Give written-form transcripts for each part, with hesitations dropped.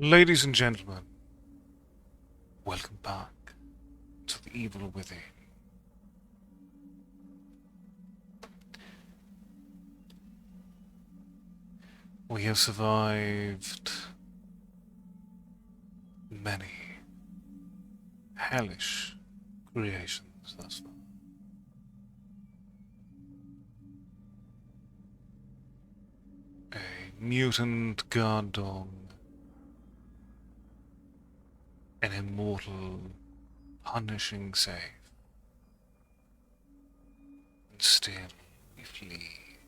Ladies and gentlemen, welcome back to the evil within. We have survived many hellish creations thus far. A mutant guard dog, an immortal punishing save, and still we flee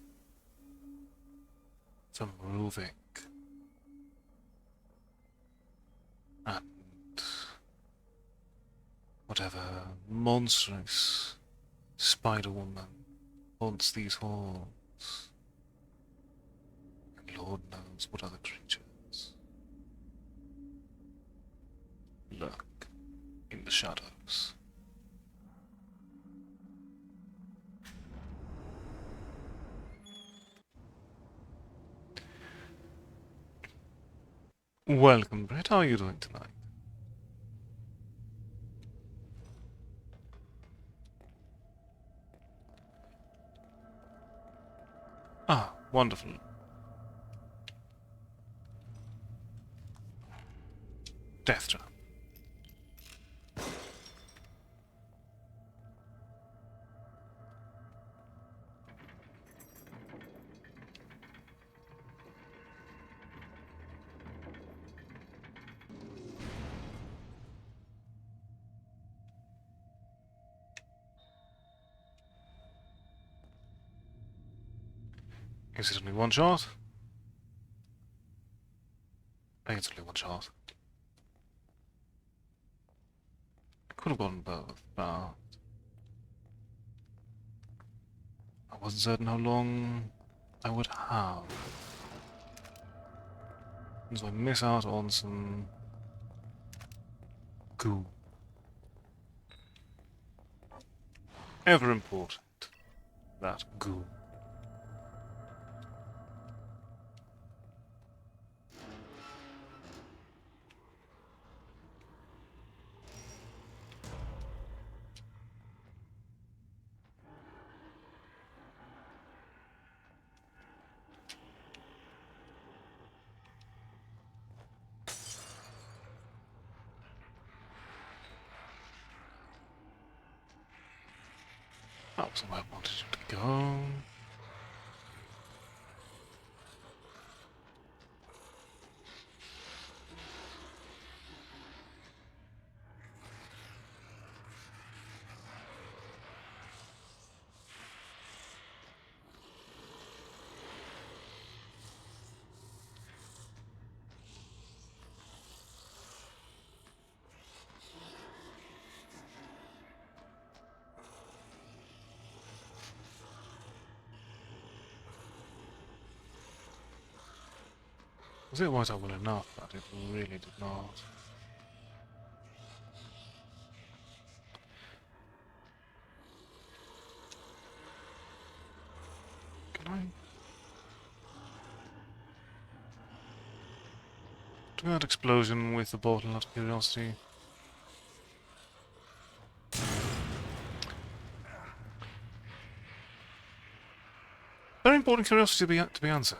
from Ruvik and whatever monstrous Spider-Woman haunts these halls, and Lord knows what other creatures lurk in the shadows. Welcome, Brett. How are you doing tonight? Ah, wonderful. Death trap. Is it only one shot? I think it's only one shot. I could have gotten both, but I wasn't certain how long I would have. And so I miss out on some goo. Ever important, that goo. That wasn't where I wanted him to go. Was it vital enough that it really did not? Can I do that explosion with the bottle out of curiosity? Very important curiosity to be answered.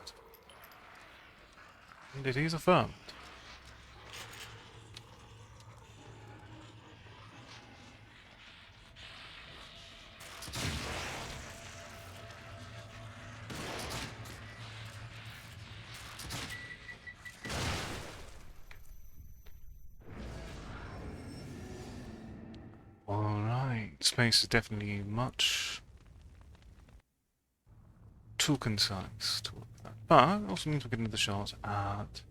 And it is affirmed. Alright, space is definitely much too concise to work with that. But it also means we get another shot at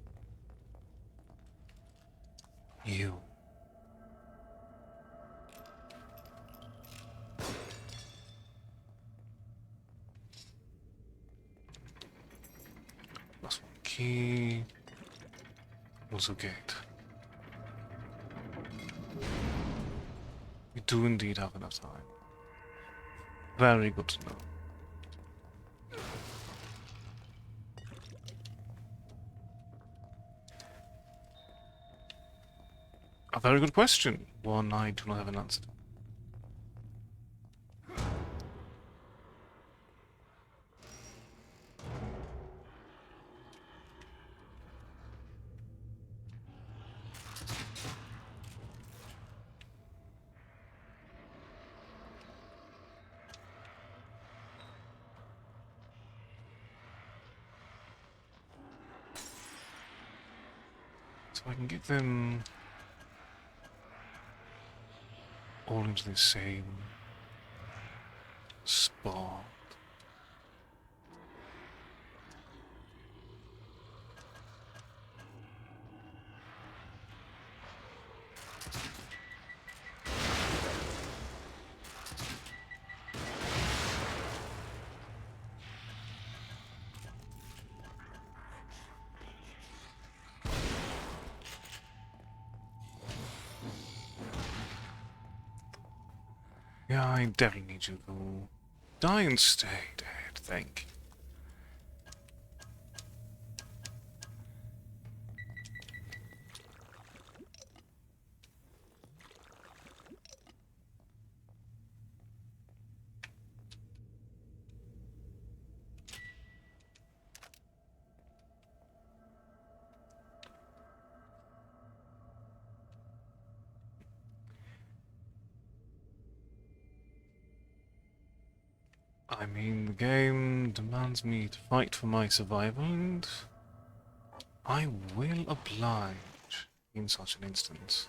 you. Plus one key. Also gate. We do indeed have enough time. Very good to know. A very good question. One I do not have an answer to. So I can get them all into the same spot. Yeah, I definitely need you to die and stay dead, thank you. I mean, the game demands me to fight for my survival, and I will oblige in such an instance.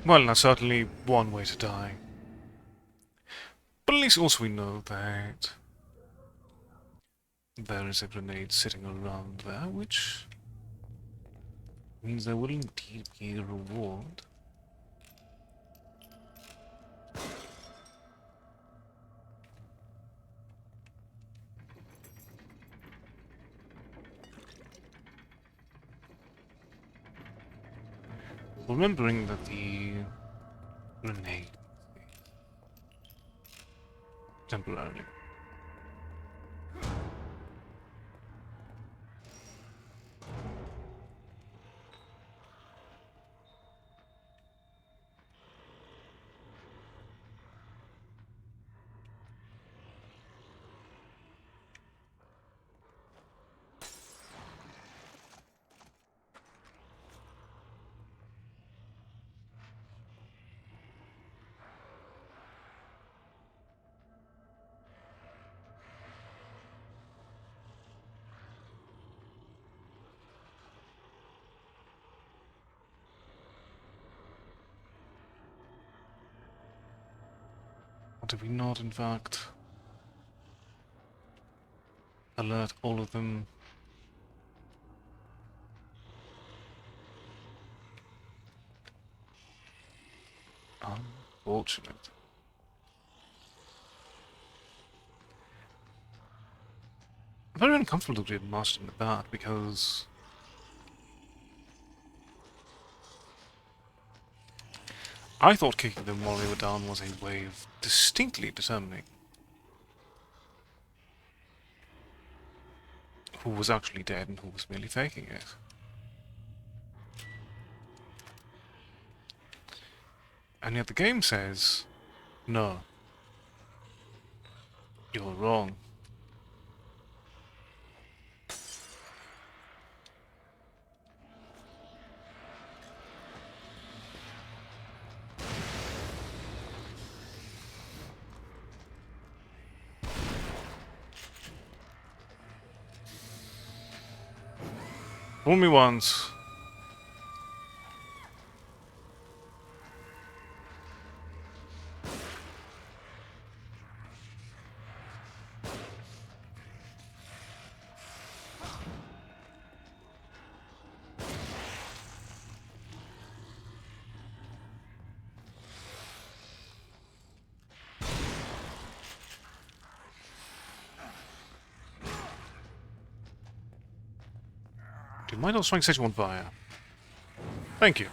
Well, that's certainly one way to die. But at least also we know that there is a grenade sitting around there, which means there will indeed be a reward. Remembering that the grenade temporarily. Or did we not, in fact, alert all of them? Unfortunate. I'm very uncomfortable to be mastered with that, because I thought kicking them while they were down was a way of distinctly determining who was actually dead and who was merely faking it. And yet the game says, no, you're wrong. Fool me once. Do you mind not trying to set you on fire? Thank you.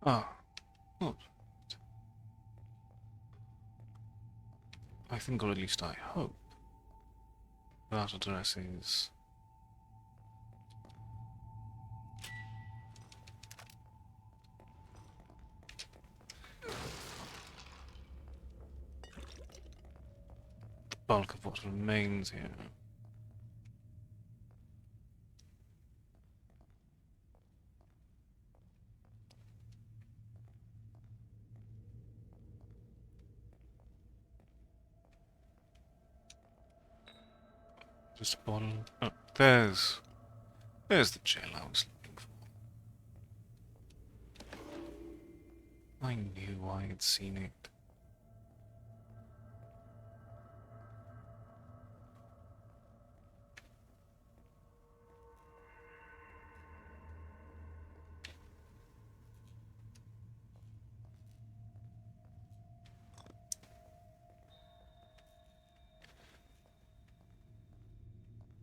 Ah. Oh. I think, or at least I hope, that address is... the bulk of what remains here. Just a bottle. Oh, there's the jail I was looking for. I knew I had seen it.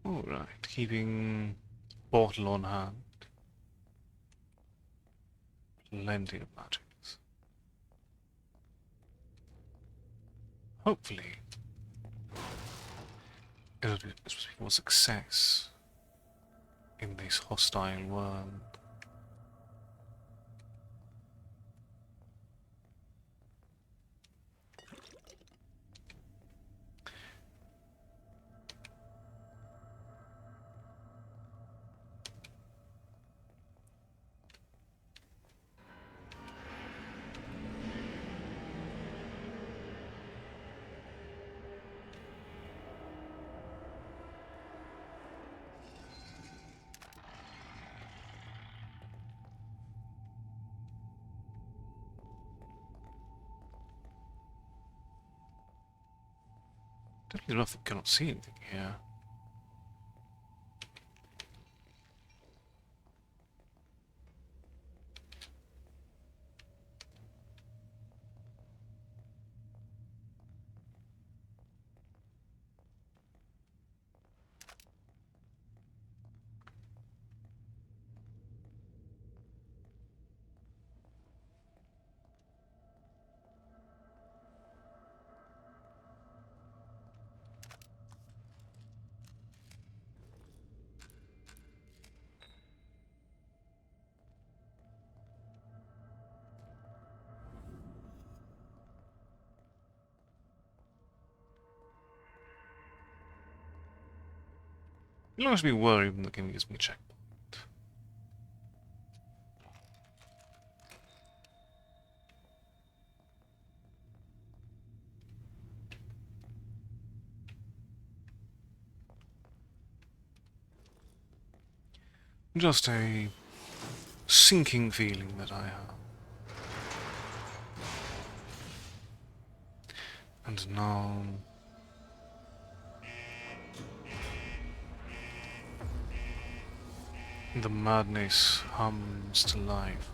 Alright, keeping bottle on hand. Plenty of matches. Hopefully, it'll be more success in this hostile world. Definitely enough that we cannot see anything here. You don't have to be worried when the game gives me a checkpoint. Just a sinking feeling that I have. And now... the madness hums to life.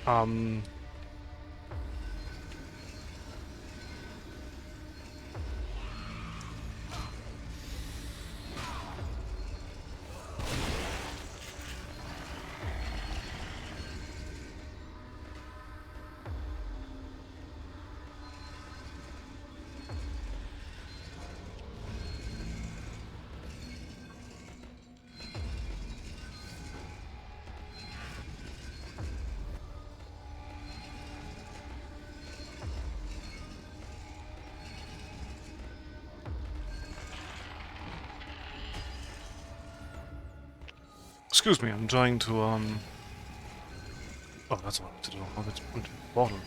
Um... Excuse me, I'm trying to, Oh, that's what I want to do. Oh, that's a bottle.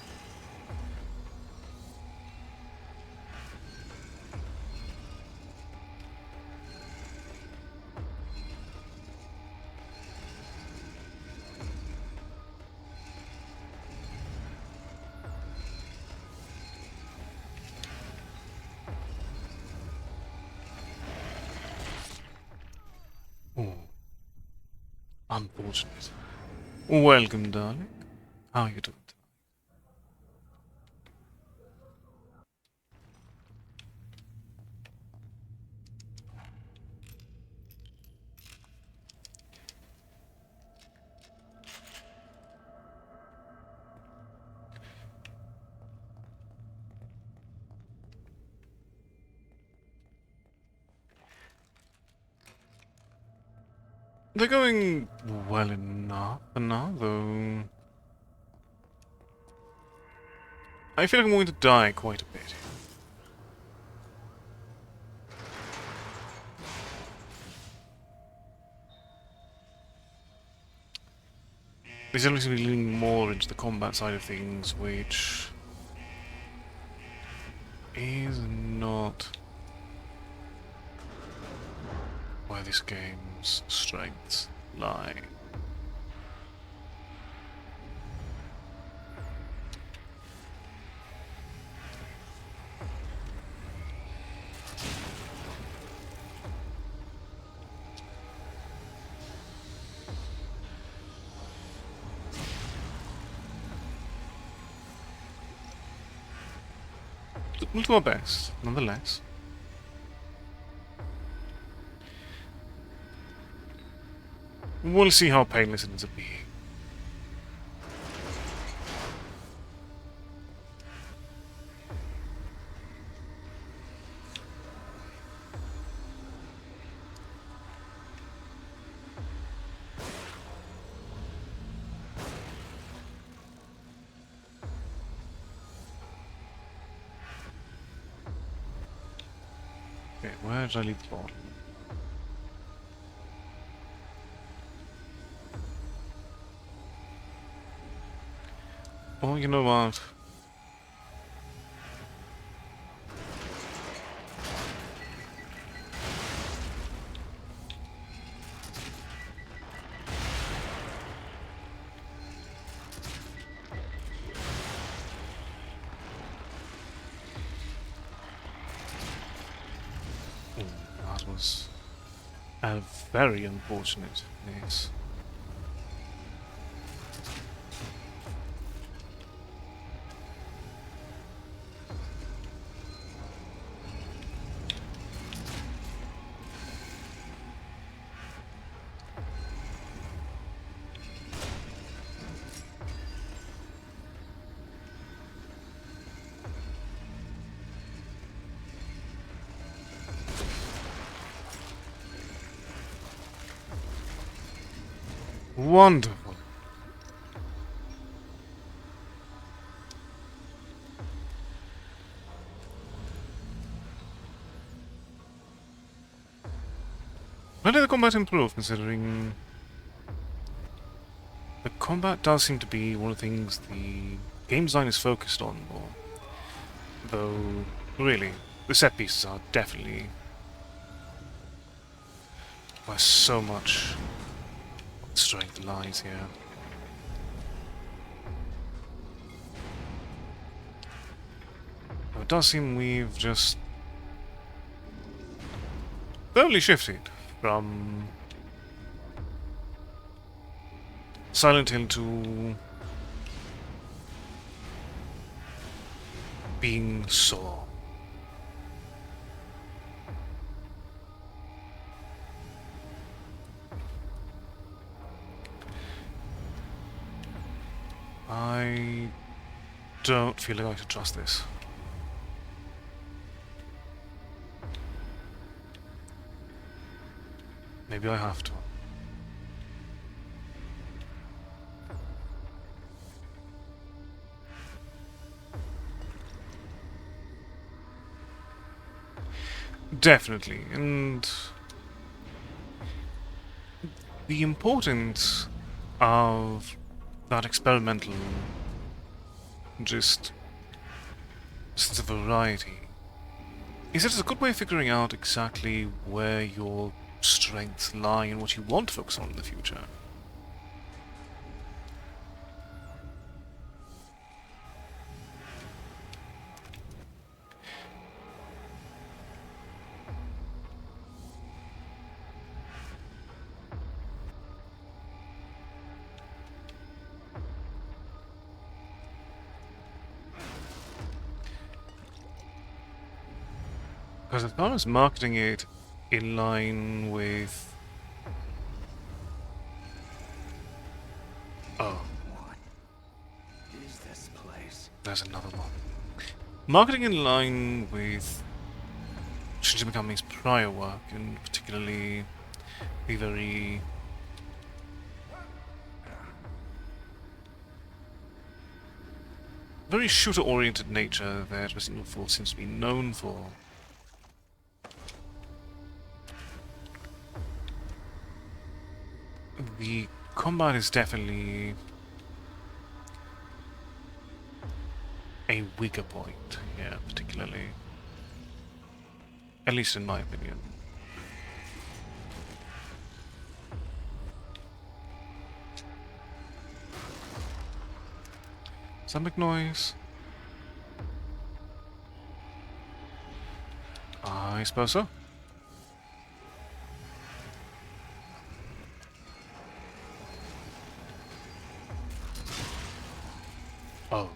Oh, unfortunate. Welcome, darling. How are you doing? They're going well enough for now, though. I feel like I'm going to die quite a bit. They seem to be leaning more into the combat side of things, which is not where this game's strengths lie. We'll do our best, nonetheless. We'll see how painless it ends up being. Okay, where did I leave the bottle? Oh, you know what? Oh, that was a very unfortunate miss. Wonderful. When did the combat improve, considering the combat does seem to be one of the things the game design is focused on more. Though, really, the set pieces are definitely where so much strength lies here. Though it does seem we've just thoroughly shifted from Silent Hill to being Saw. I don't feel like I should trust this. Maybe I have to. Definitely, and the importance of that experimental just sense of variety is that it's a good way of figuring out exactly where your strengths lie and what you want to focus on in the future. Because as far as marketing it in line with... Oh. What is this place? There's another one. Marketing in line with Shinji Mikami's prior work, and particularly the very shooter-oriented nature that Resident Evil 4 seems to be known for. The combat is definitely a weaker point here, particularly. At least in my opinion. Some big noise. I suppose so. Oh.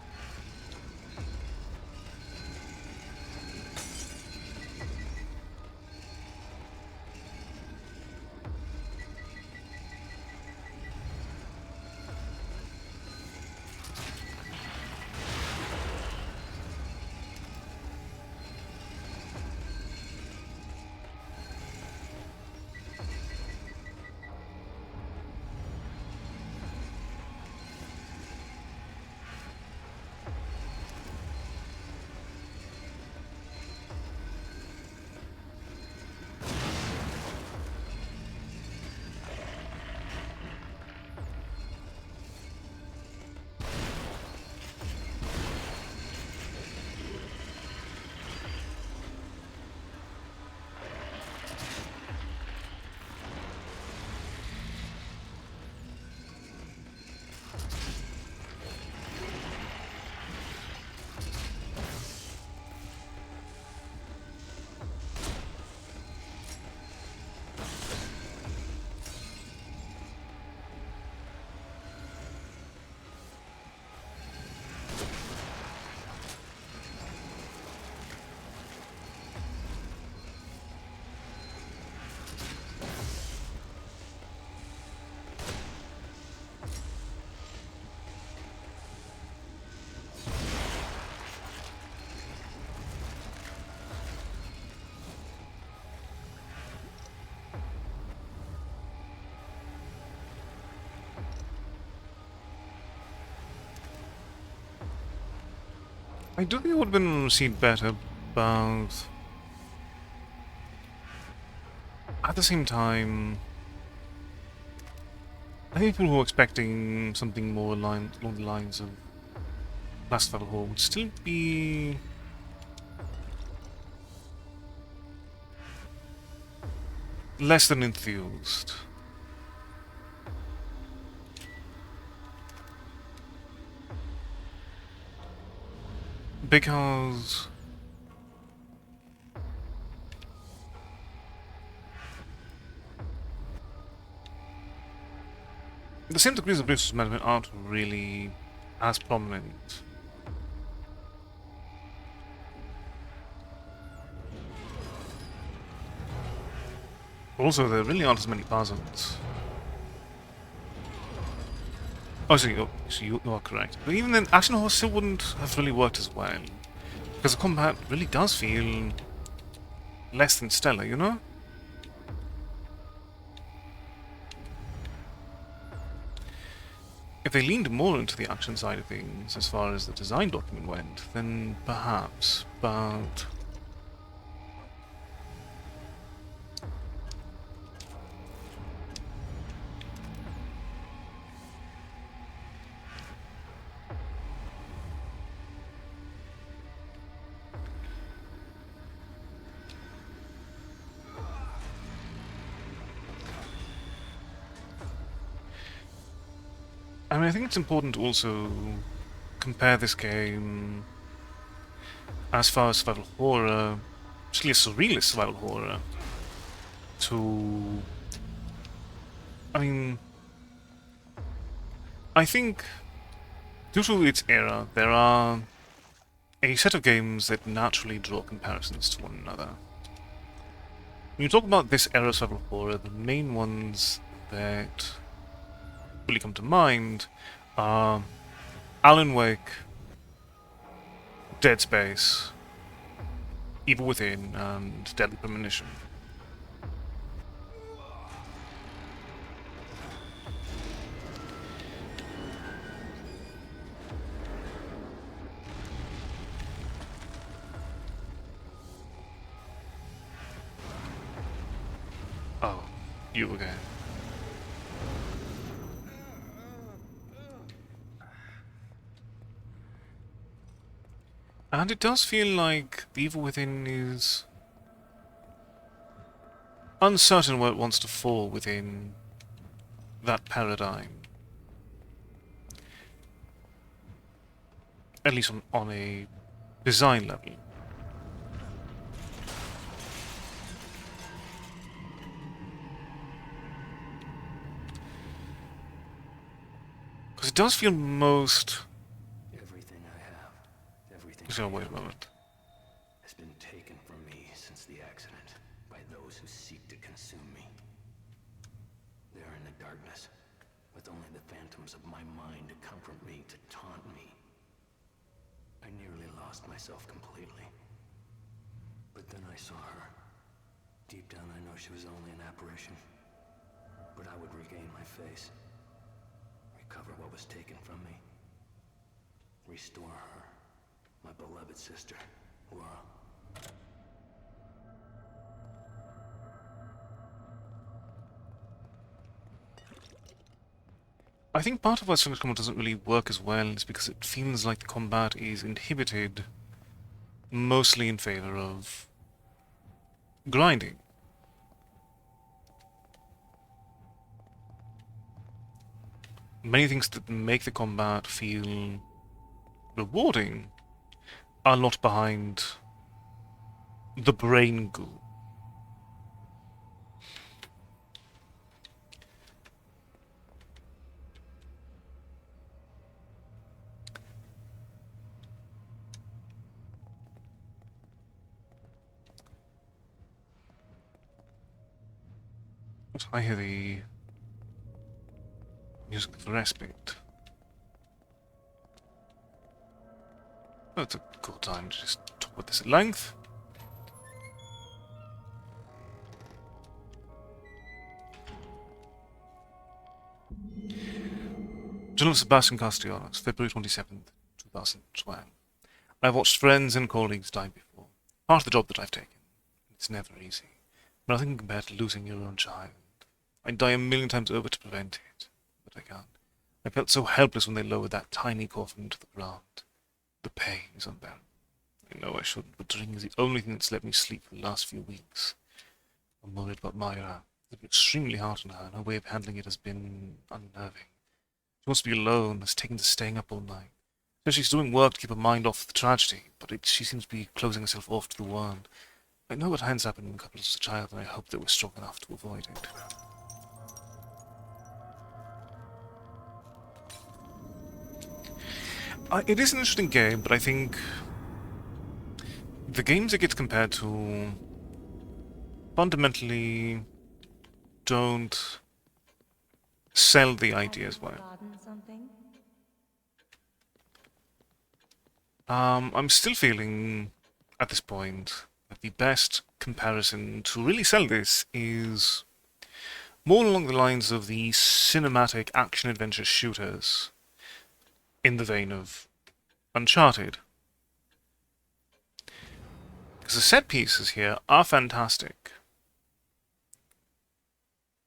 I do think it would have been received better, but at the same time, I think people who are expecting something more along the lines of Last Battle Hall would still be less than enthused. Because the same degrees of resource management aren't really as prominent. Also, there really aren't as many puzzles. Oh, so you are correct. But even then, Action Horse still wouldn't have really worked as well. Because the combat really does feel less than stellar, you know? If they leaned more into the action side of things as far as the design document went, then perhaps, but... I mean, I think it's important to also compare this game as far as survival horror, particularly surrealist survival horror, to... I mean, I think due to its era, there are a set of games that naturally draw comparisons to one another. When you talk about this era of survival horror, the main ones that really come to mind are Alan Wake, Dead Space, Evil Within, and Deadly Premonition. Oh, you again. And it does feel like the Evil Within is uncertain where it wants to fall within that paradigm. At least on a design level. Because it does feel most... Everything I have, everything Just gonna wait a moment. has been taken from me since the accident by those who seek to consume me. They are in the darkness, with only the phantoms of my mind to comfort me, to taunt me. I nearly lost myself completely. But then I saw her. Deep down I know she was only an apparition. But I would regain my face. Recover what was taken from me. Restore her. My beloved sister, Laura. I think part of why Sonic Combat doesn't really work as well is because it feels like the combat is inhibited mostly in favor of grinding. Many things that make the combat feel rewarding are not behind the brain goo. I hear the music of respite. Oh, it's a cool time to just talk about this at length. Journalist Sebastian Castellanos, February 27th, 2012. I've watched friends and colleagues die before. Part of the job that I've taken. It's never easy. Nothing compared to losing your own child. I'd die a million times over to prevent it, but I can't. I felt so helpless when they lowered that tiny coffin into the ground. The pain is unbearable. I know I shouldn't, but drinking is the only thing that's let me sleep for the last few weeks. I'm worried about Myra. It's been extremely hard on her, and her way of handling it has been unnerving. She wants to be alone, has taken to staying up all night. Says she's doing work to keep her mind off the tragedy, but she seems to be closing herself off to the world. I know what hands happened when Couple as a child, and I hope that we're strong enough to avoid it. It is an interesting game, but I think the games it gets compared to fundamentally don't sell the idea as well. I'm still feeling, at this point, that the best comparison to really sell this is more along the lines of the cinematic action-adventure shooters in the vein of Uncharted. Because the set pieces here are fantastic.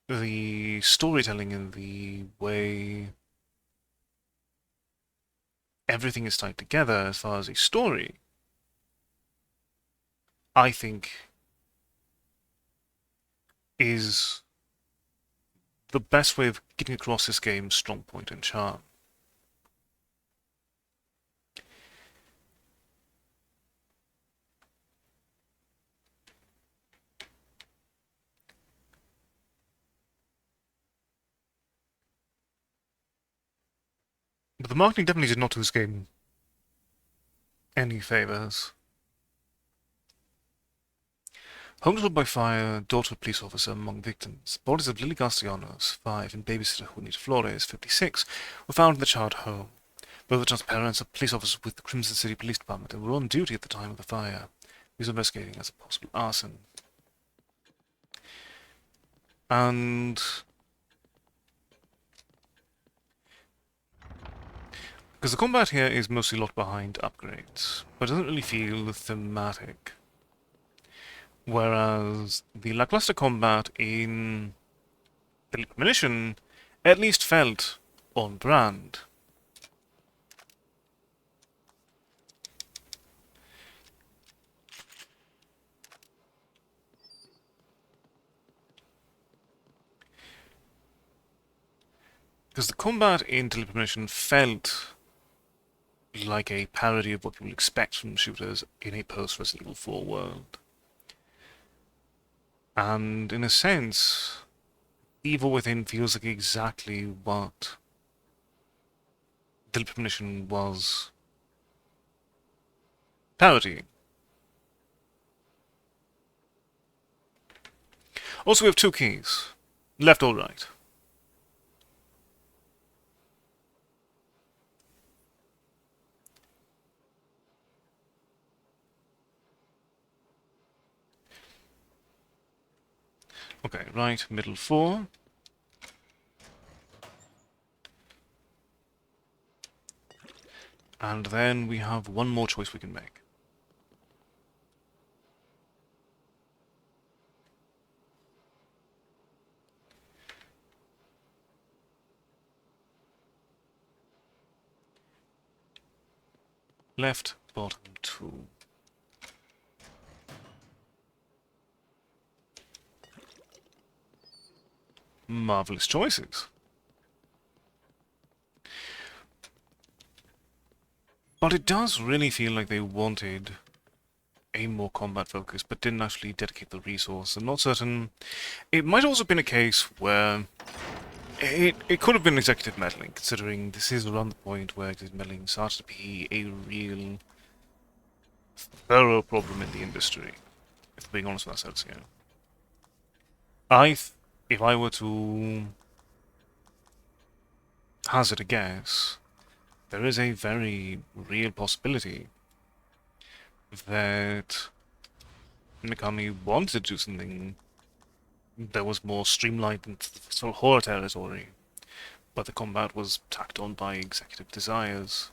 The storytelling and the way everything is tied together as far as a story, I think, is the best way of getting across this game's strong point and charm. But the marketing definitely did not do this game any favors. Home by fire, daughter of police officer among victims. Bodies of Lily Castellanos, 5, and babysitter Juanita Flores, 56, were found in the child home. Both the child's parents are police officers with the Crimson City Police Department and were on duty at the time of the fire. He was investigating as a possible arson. And because the combat here is mostly locked behind upgrades, but it doesn't really feel thematic. Whereas the lackluster combat in the Premonition at least felt on brand. Because the combat in Deadly Premonition felt like a parody of what you would expect from shooters in a post-Resident Evil 4 world. And in a sense, Evil Within feels like exactly what Deadly Premonition was parodying. Also, we have two keys, left or right. Okay, right, middle 4. And then we have one more choice we can make. Left, bottom 2. Marvelous choices. But it does really feel like they wanted a more combat focus, but didn't actually dedicate the resource. I'm not certain. It might also have been a case where it could have been executive meddling, considering this is around the point where executive meddling starts to be a real thorough problem in the industry, if we're being honest with ourselves here. If I were to hazard a guess, there is a very real possibility that Mikami wanted to do something that was more streamlined into the sort of horror territory, but the combat was tacked on by executive desires.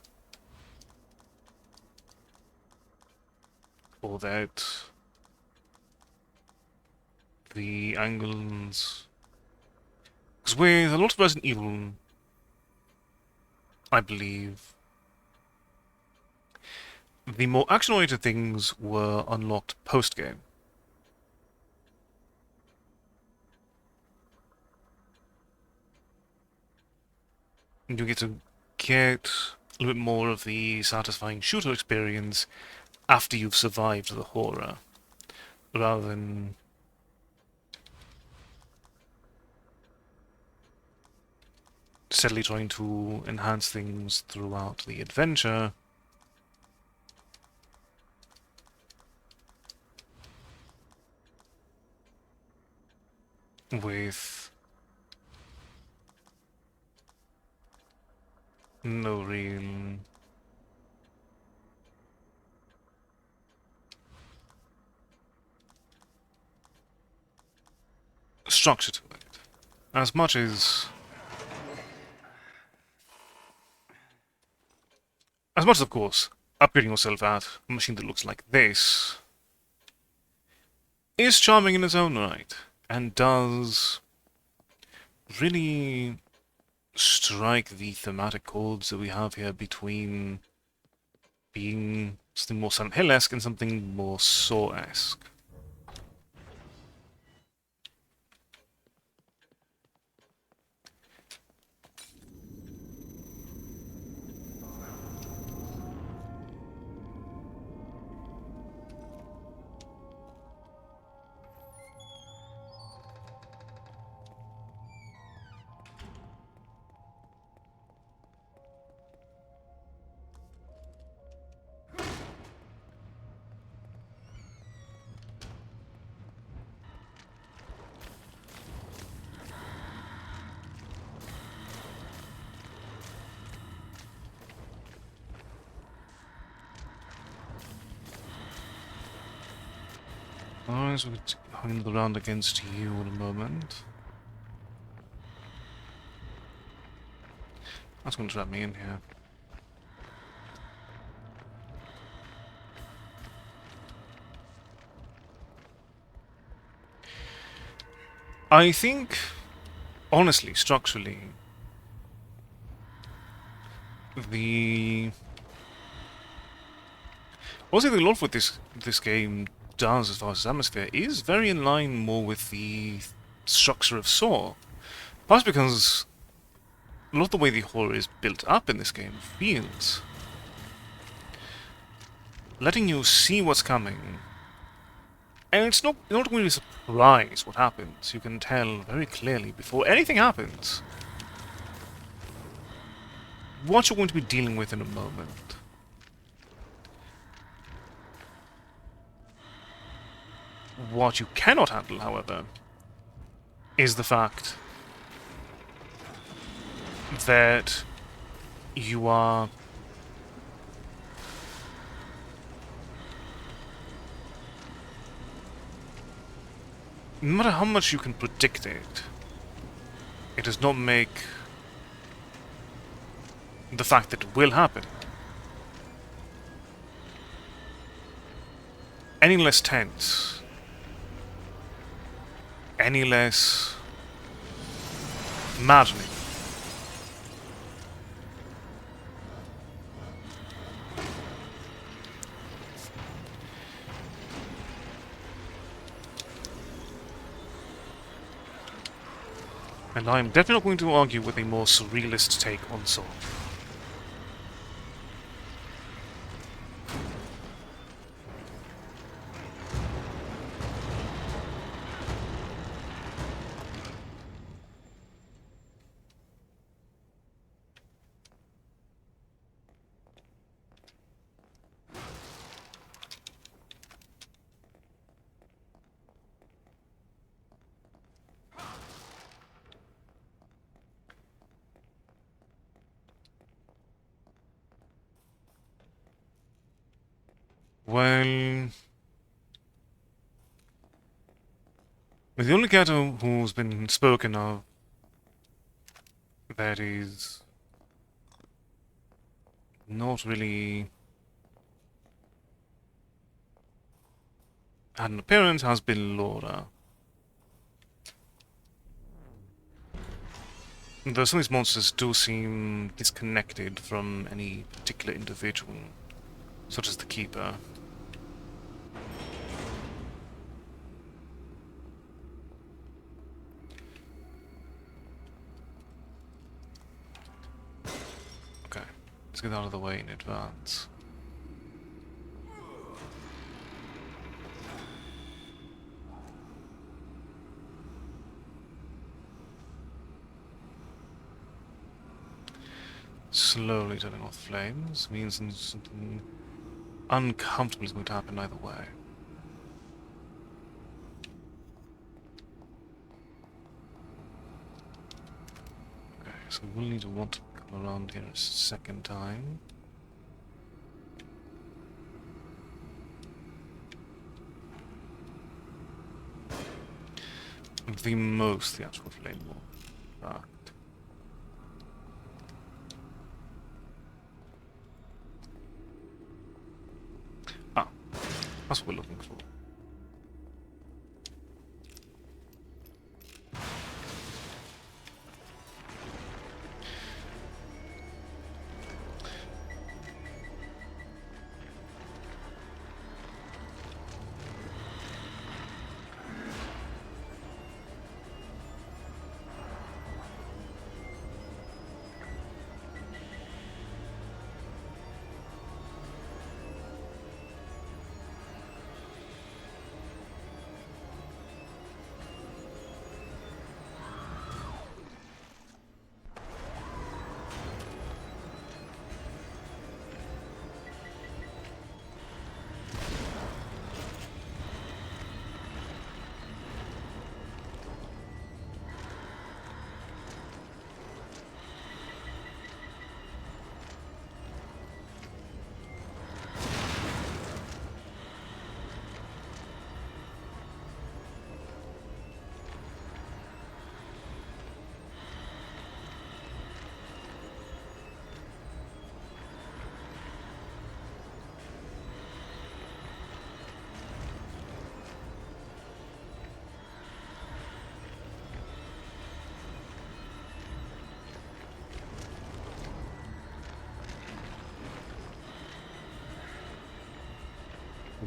Or that the angles... Because with a lot of Resident Evil, I believe, the more action-oriented things were unlocked post-game. And you get to get a little bit more of the satisfying shooter experience after you've survived the horror, rather than steadily trying to enhance things throughout the adventure. With no real structure to it. As much as of course, upgrading yourself at a machine that looks like this is charming in its own right, and does really strike the thematic chords that we have here between being something more Silent Hill-esque and something more Saw-esque. Alright, so we'll hang the round against you in a moment. That's going to trap me in here. I think, honestly, structurally, the... Also, the lot of what this game does as far as atmosphere is very in line more with the structure of Saw. Perhaps because a lot of the way the horror is built up in this game feels letting you see what's coming. And it's not, you're not going to be surprised what happens. You can tell very clearly before anything happens what you're going to be dealing with in a moment. What you cannot handle, however, is the fact that you are no matter how much you can predict it, it does not make the fact that it will happen any less tense, any less maddening. And I'm definitely not going to argue with a more surrealist take on Saw. Well, the only character who's been spoken of that is not really had an appearance has been Laura. Though some of these monsters do seem disconnected from any particular individual, such as the Keeper. Okay, let's get out of the way in advance. Slowly turning off the flames means something uncomfortable is going to happen either way. Okay, so we'll need to want to come around here a second time. The most the actual flame will act. Ah, that's what we're looking for.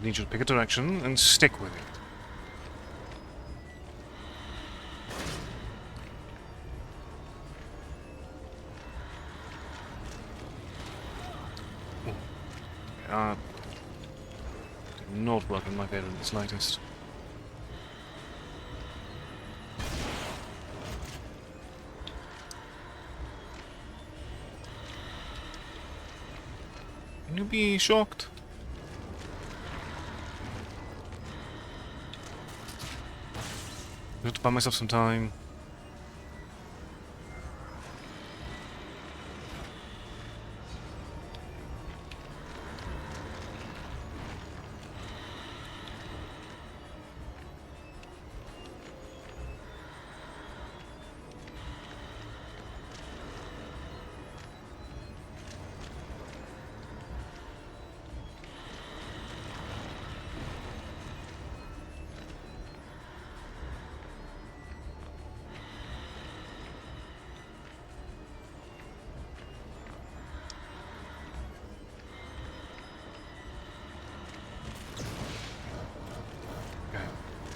need you to pick a direction and stick with it. Did not work in my favor in the slightest. Can you be shocked? I have to buy myself some time.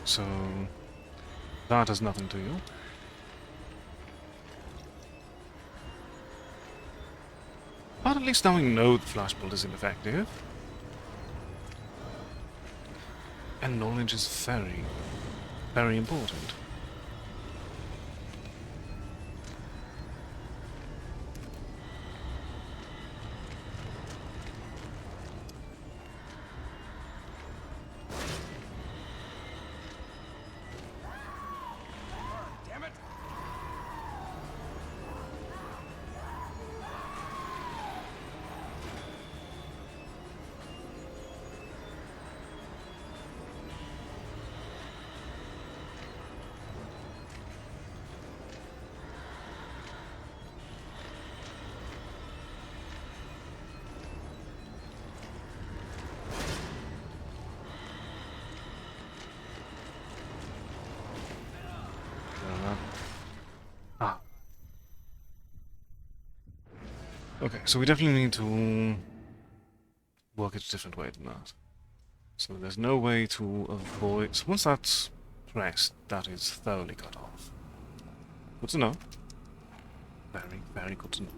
So that does nothing to you. But at least now we know the flashbolt is ineffective. And knowledge is very, very important. Ah. Okay, so we definitely need to work it a different way than that. So there's no way to avoid... So once that's pressed, that is thoroughly cut off. Good to know. Very, very good to know.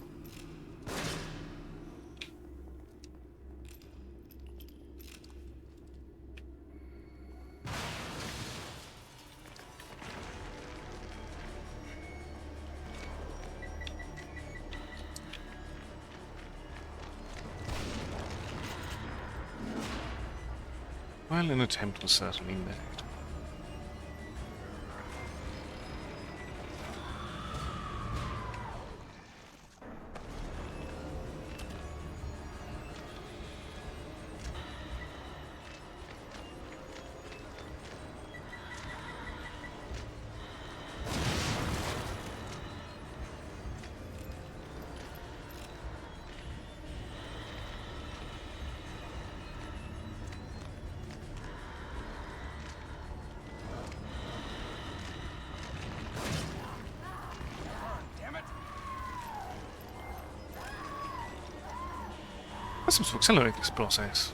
Well, an attempt was certainly made. That seems to accelerate this process.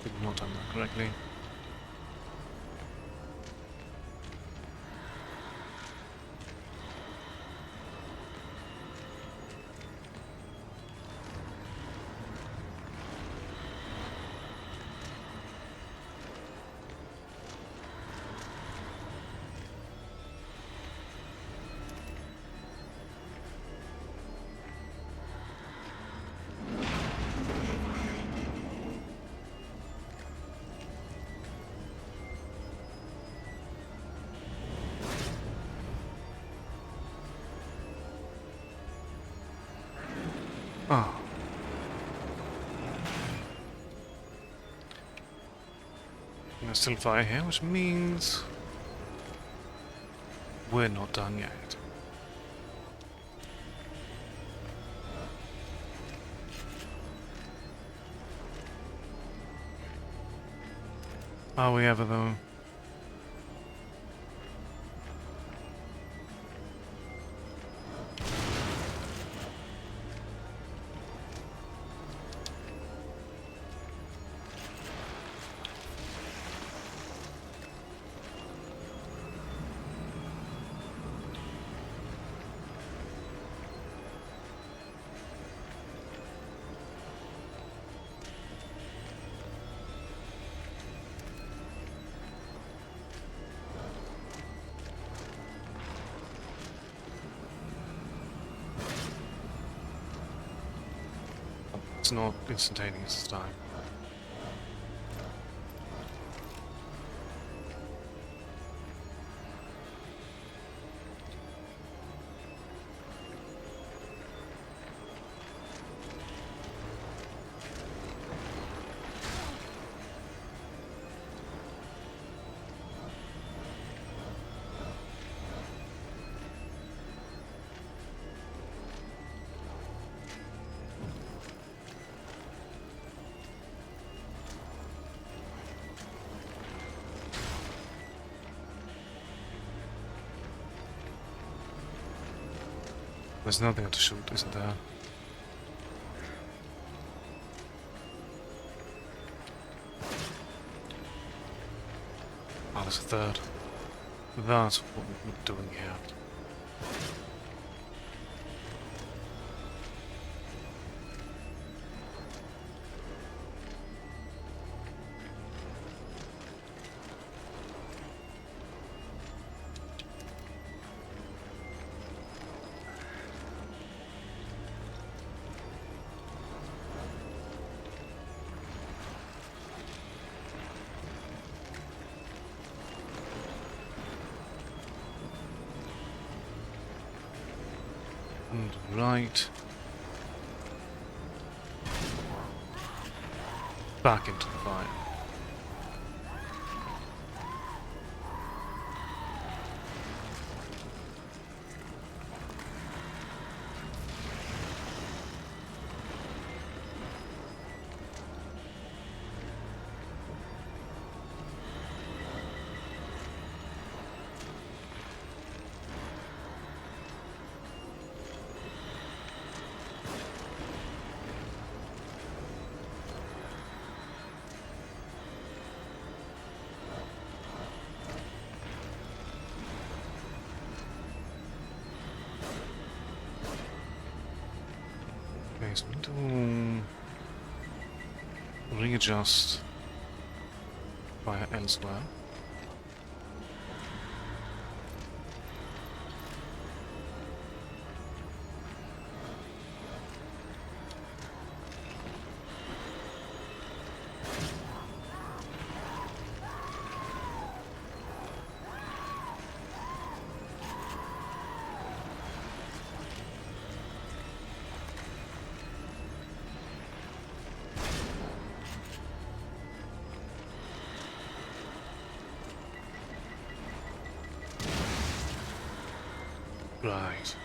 Did not done that correctly. There's still fire here, which means we're not done yet. Are we ever, though? It's not instantaneous this time. There's nothing to shoot, isn't there? Oh, there's a third. That's what we're doing here. And right. Back into the fire. Okay, so we need to readjust fire elsewhere. Right.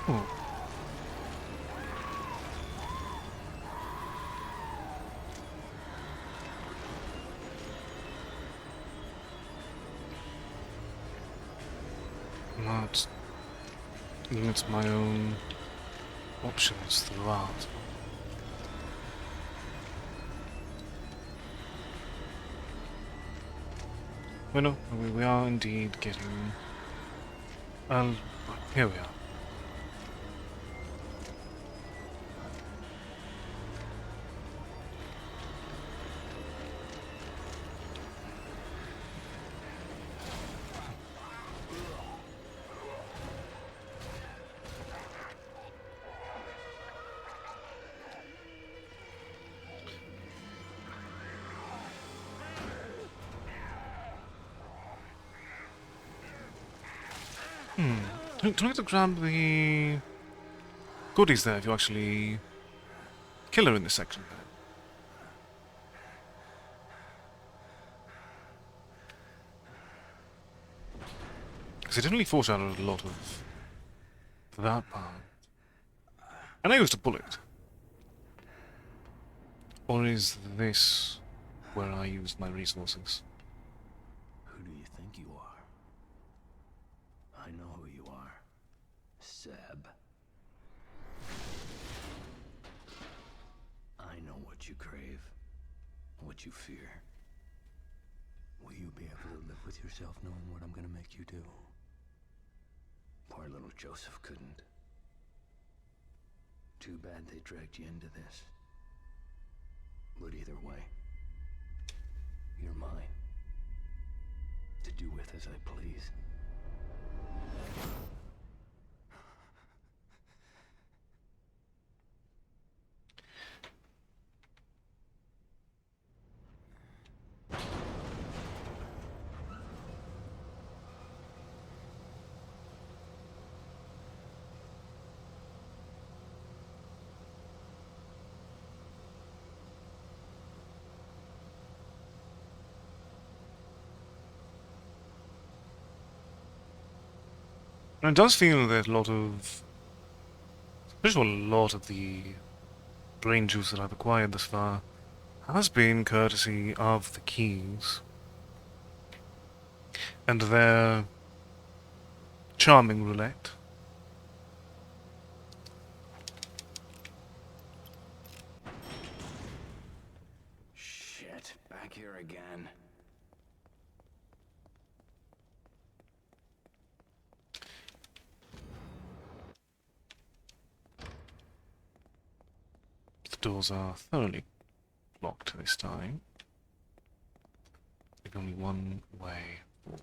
Oh. That limits my own options throughout. Well, no, we are indeed getting... here we are. Don't have to grab the goodies there if you actually kill her in this section. Because it definitely foreshadowed a lot of that part. And I used a bullet. Or is this where I used my resources? Who do you think you are? I know who you are. Seb. I know what you crave, what you fear. Will you be able to live with yourself knowing what I'm gonna make you do? Poor little Joseph couldn't. Too bad they dragged you into this. But either way, you're mine. To do with as I please. And it does feel that a lot of... pretty sure a lot of the brain juice that I've acquired thus far has been courtesy of the keys. And their charming roulette. Shit, back here again. The doors are thoroughly locked this time. There's only one way forward.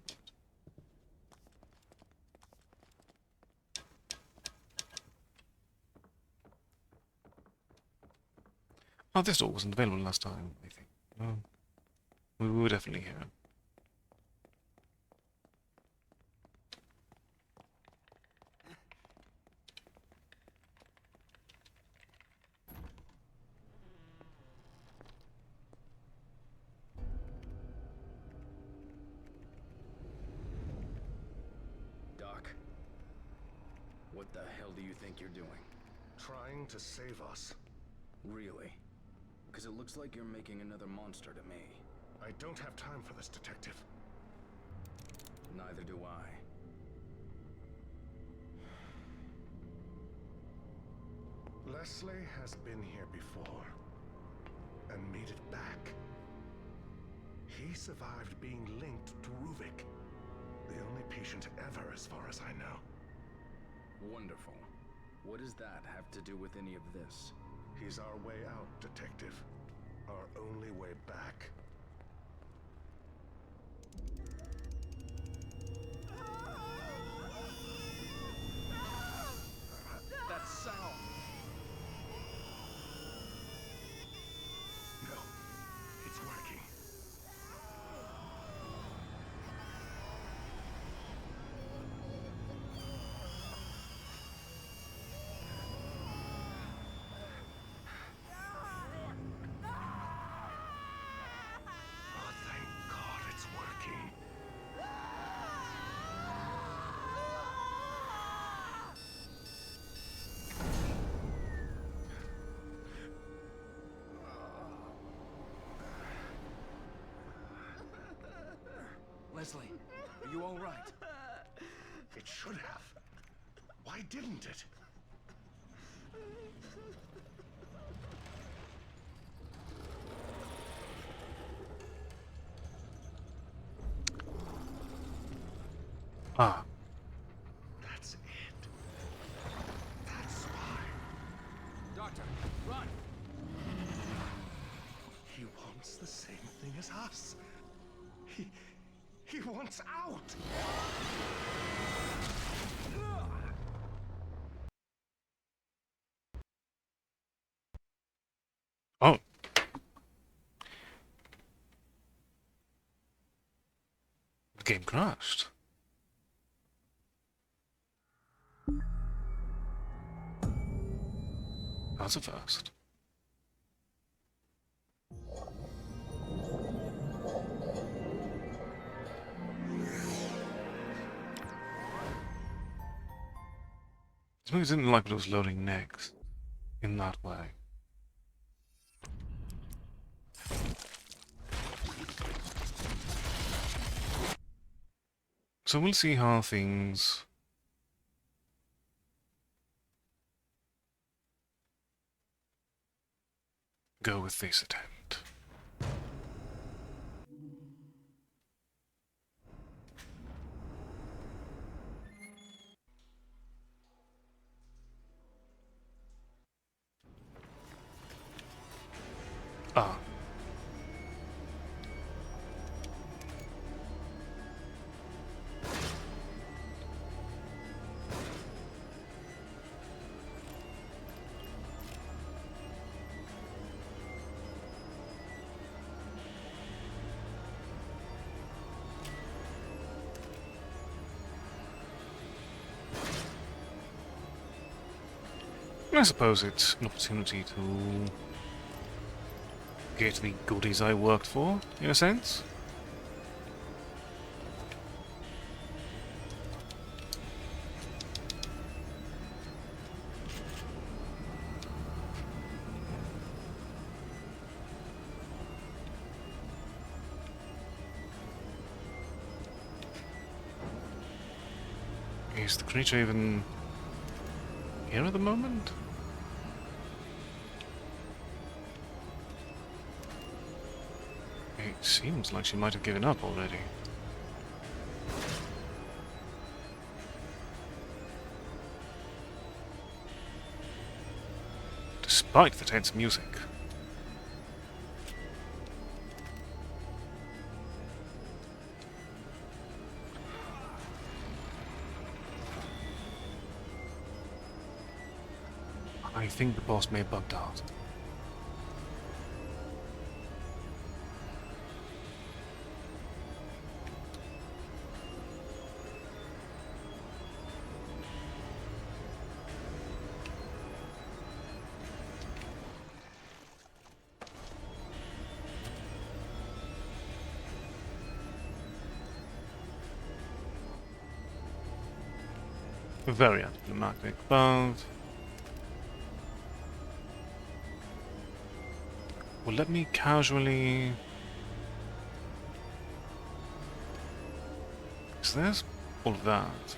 Oh, this door wasn't available last time, I think. Oh, we were definitely here. Doc, what the hell do you think you're doing? Trying to save us. Really? Because it looks like you're making another monster to me. I don't have time for this, Detective. Neither do I. Leslie has been here before, and made it back. He survived being linked to Ruvik. The only patient ever, as far as I know. Wonderful. What does that have to do with any of this? He's our way out, Detective. Our only way back. That sound! No, it's working. Oh, thank God it's working. Leslie, are you all right? It should have. Why didn't it? Ah, That's it. That's why. Doctor, run! He wants the same thing as us. He wants out. oh. The game crashed. That's a first. This movie didn't like what it was loading next in that way. So we'll see how things go with this attempt. Ah. I suppose it's an opportunity to get the goodies I worked for, in a sense. Is the creature even here at the moment? It seems like she might have given up already. Despite the tense music. I think the boss may have bugged out. Very anticlimactic, but... well, let me casually... is this all of that?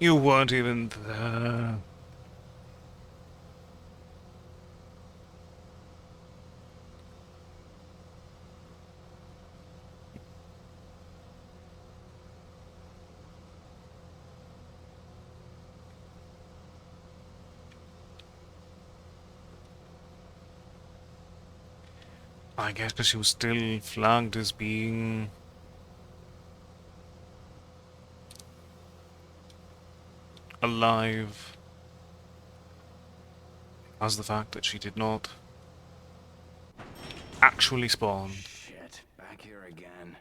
You weren't even there. I guess because she was still flagged as being... alive. As the fact that she did not actually spawn. Shit, back here again.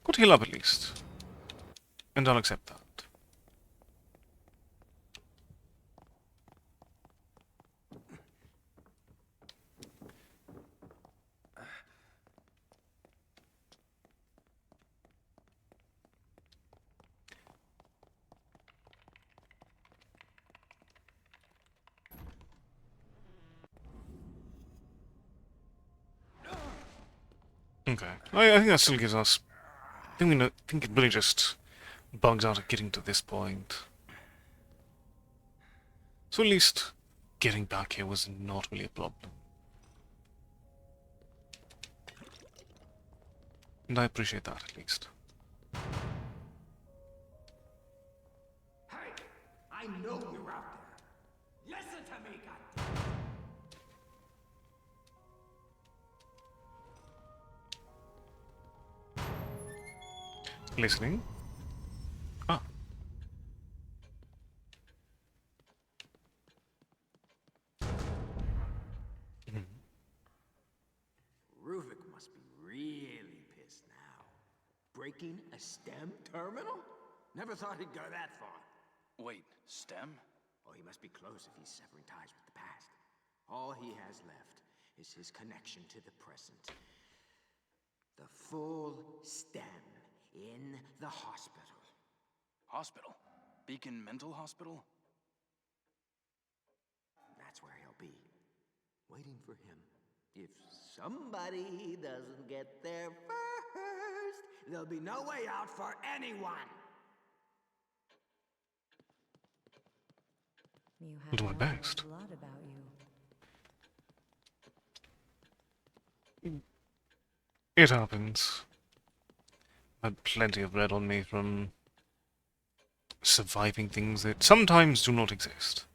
Could heal up at least. And I'll accept that. Okay. I think that still gives us... I think it really just bugs out at getting to this point. So at least getting back here was not really a problem. And I appreciate that, at least. Hey, I know you're out there. Listen to me, goddammit. Listening. Ah. breaking a STEM terminal? Never thought he'd go that far. Wait, STEM? Oh, he must be close if he's severing ties with the past. All he has left is his connection to the present. The full STEM in the hospital. Hospital? Beacon Mental Hospital? That's where he'll be. Waiting for him. If somebody doesn't get there first, there'll be no way out for anyone. You I'll do my have a lot of best. blood about you. It happens. I had plenty of red on me from surviving things that sometimes do not exist.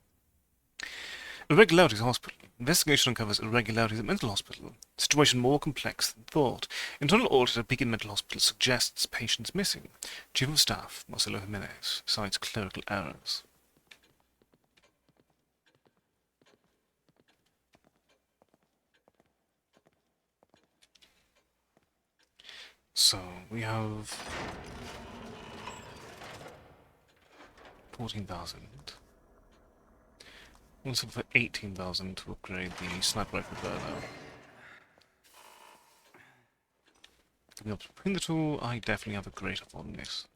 Irregularities Hospital. Investigation uncovers irregularities at mental hospital. Situation more complex than thought. Internal audit at Beacon Mental Hospital suggests patients missing. Chief of Staff, Marcelo Jimenez, cites clerical errors. So, we have 14,000. Also for 18,000 to upgrade the sniper rifle burner. Giving up between the two, I definitely have a greater fondness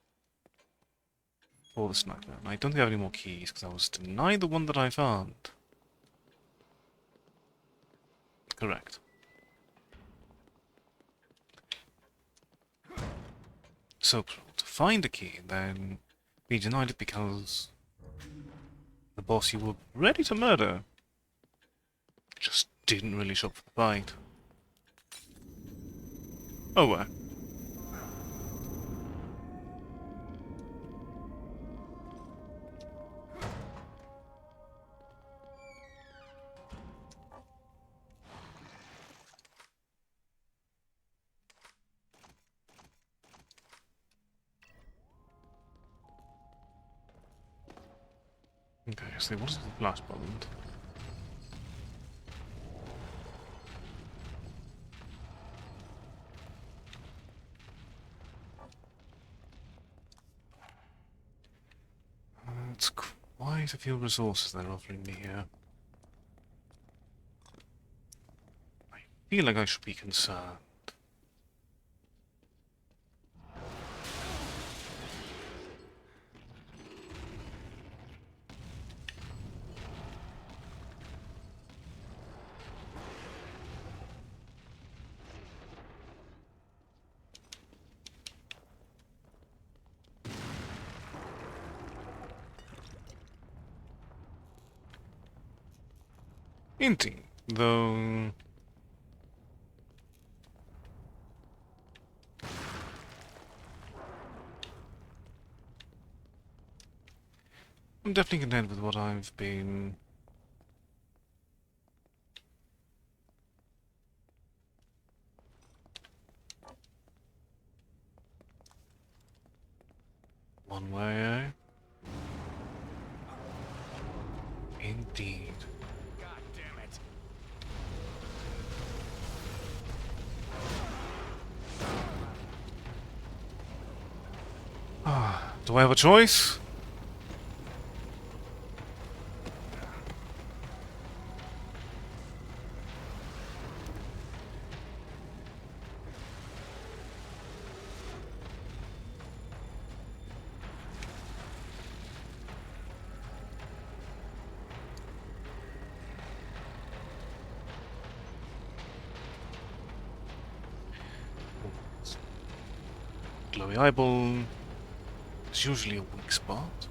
for the sniper. And I don't think I have any more keys because I was denied the one that I found. Correct. So, to find a key, then be denied it because the boss you were ready to murder just didn't really show up for the fight. Oh well. Okay, so what is the last bond? It's quite a few resources they're offering me here. I feel like I should be concerned. Indeed, though... I'm definitely content with what I've been... One way, eh? Indeed. God damn it. Do I have a choice? Glowy eyeball is usually a weak spot.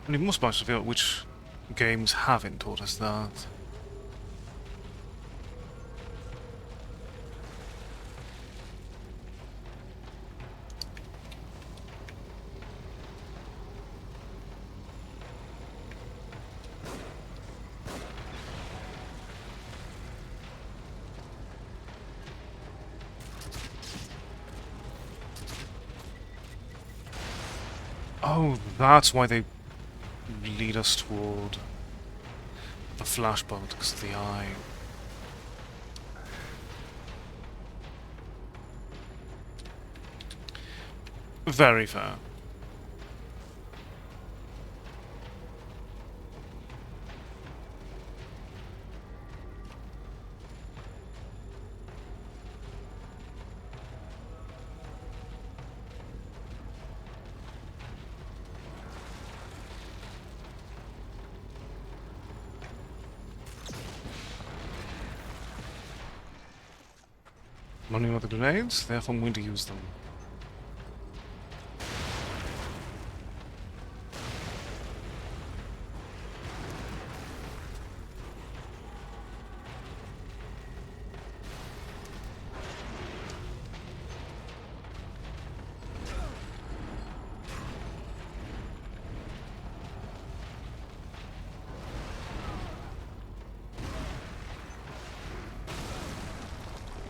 And it must be out which games haven't taught us that. Oh, that's why they lead us toward a flashbulb, because of the eye. Very fair. Running out the grenades, therefore I'm going to use them.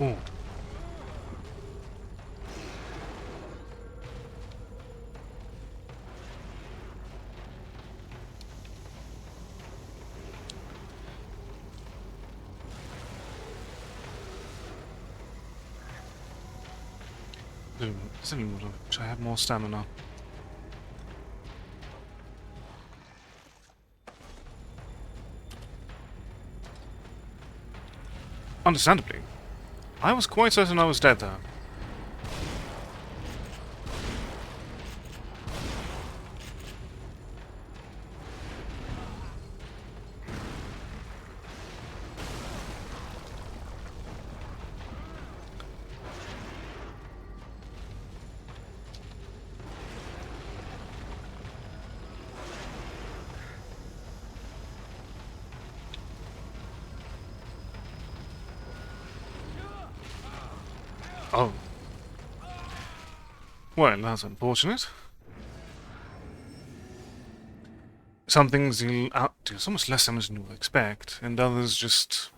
Ooh. Wish I had more stamina. Understandably. I was quite certain I was dead there. Oh. Well, that's unfortunate. Some things you'll outdo so much less damage than you would expect, and others just...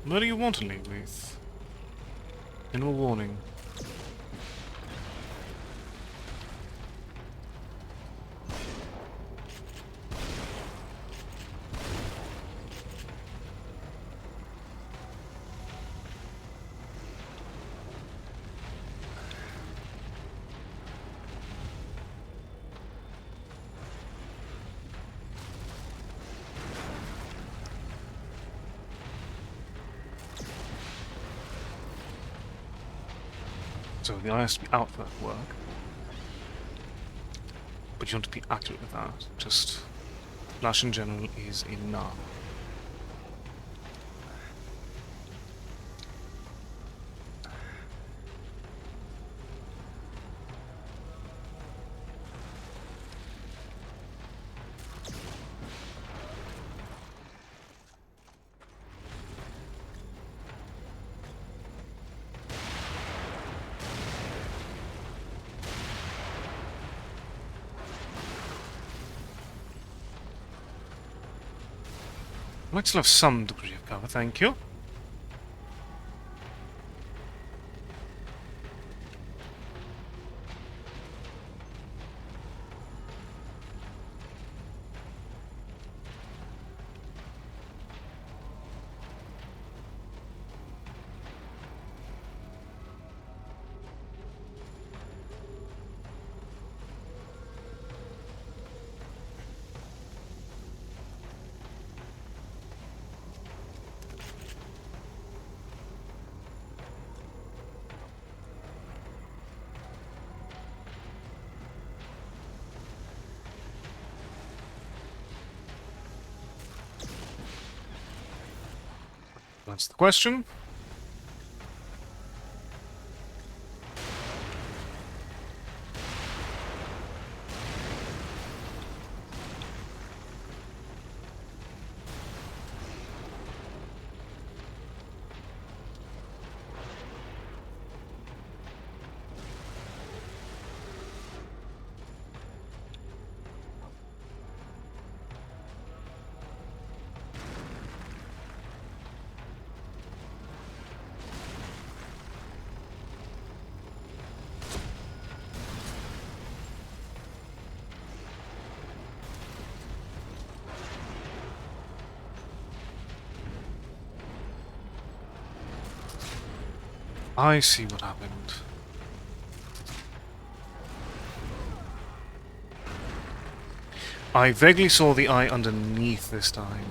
What do you want to leave with? No warning. So the eye has to be out for that to work. But you want to be accurate with that. Just flash in general is enough. I'd like to have some degree of cover, thank you. That's the question. I see what happened. I vaguely saw the eye underneath this time.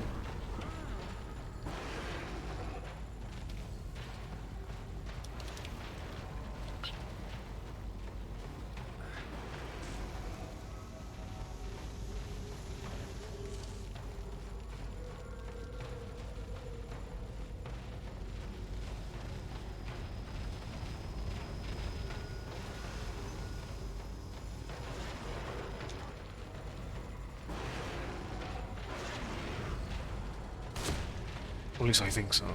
At least I think so.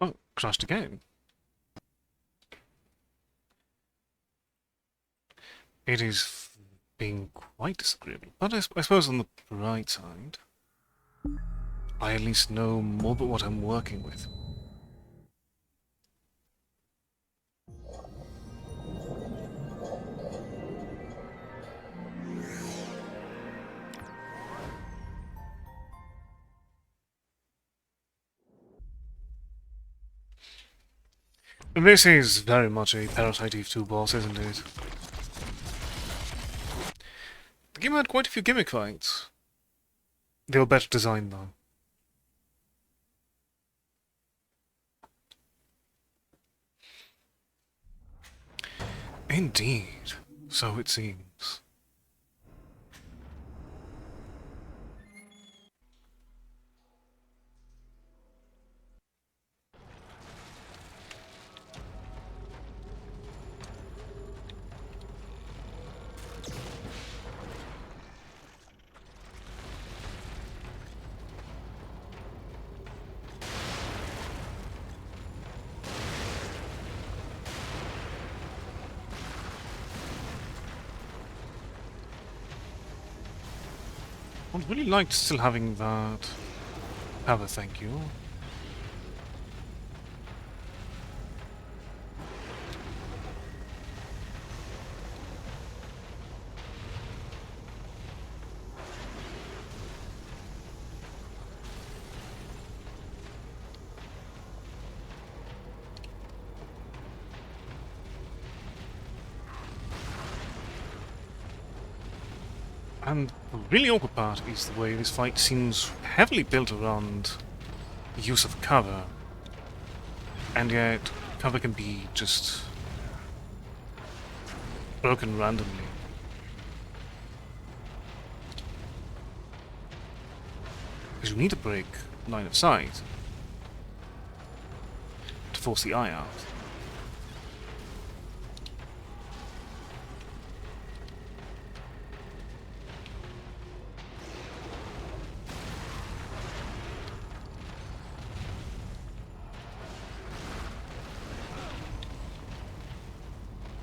Oh, crashed again. It is being quite disagreeable. But I suppose on the bright side, I at least know more about what I'm working with. This is very much a Parasite Eve 2 boss, isn't it? The game had quite a few gimmick fights. They were better designed, though. Indeed. So it seems. I would really like still having that. Have a thank you. And the really awkward part is the way this fight seems heavily built around the use of cover. And yet, cover can be just broken randomly. Because you need to break line of sight to force the eye out.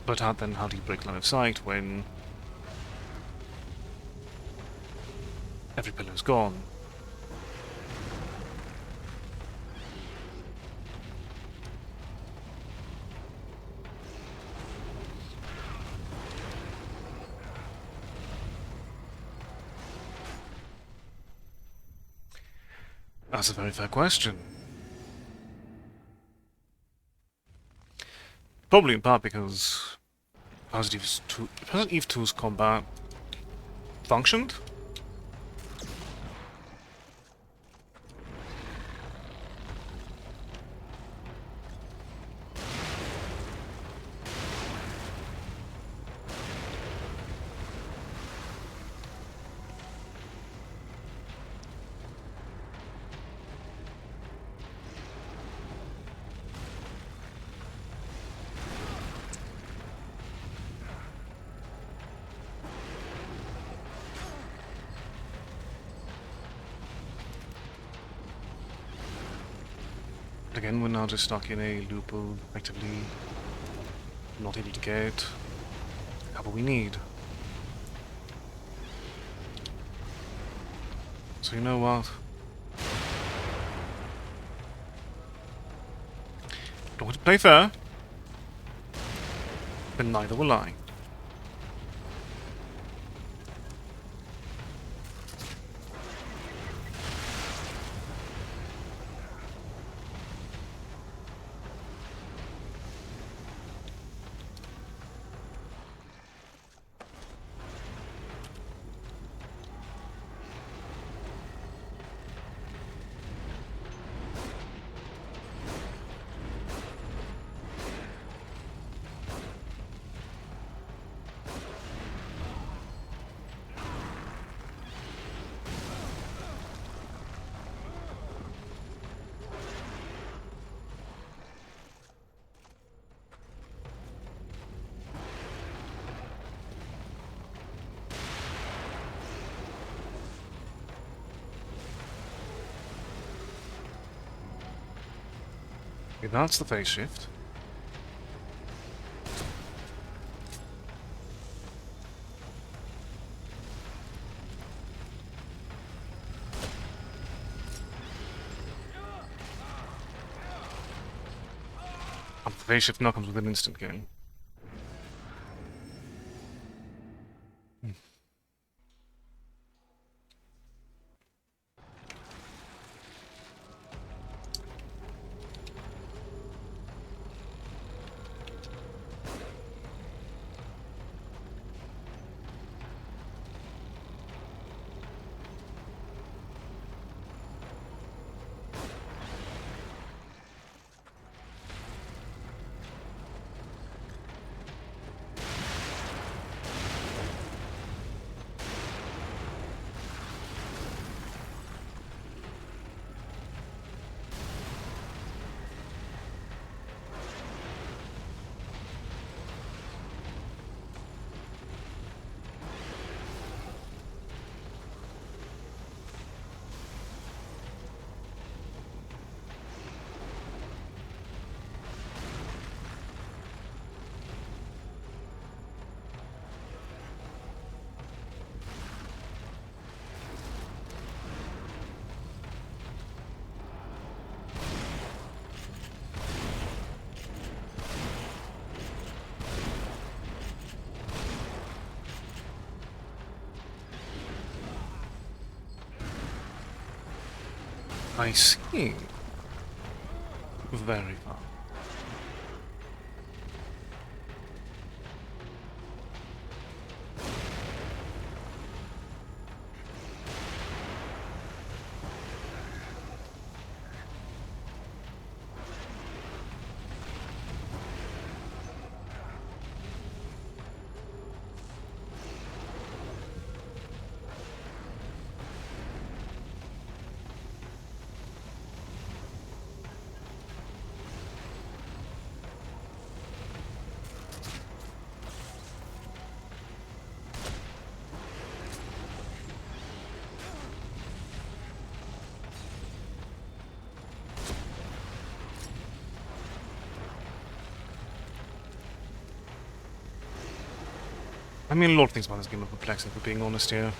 But then how do you break line of sight when every pillar is gone? That's a very fair question. Probably in part because Resident Evil 2's combat functioned. again, we're now just stuck in a loop of effectively not able to get the cover we need. So you know what? Don't want to play fair, then neither will I. Okay, that's the phase shift. And the phase shift now comes with an instant kill. I see. Very far. I mean, a lot of things about this game are perplexing, for being honest here.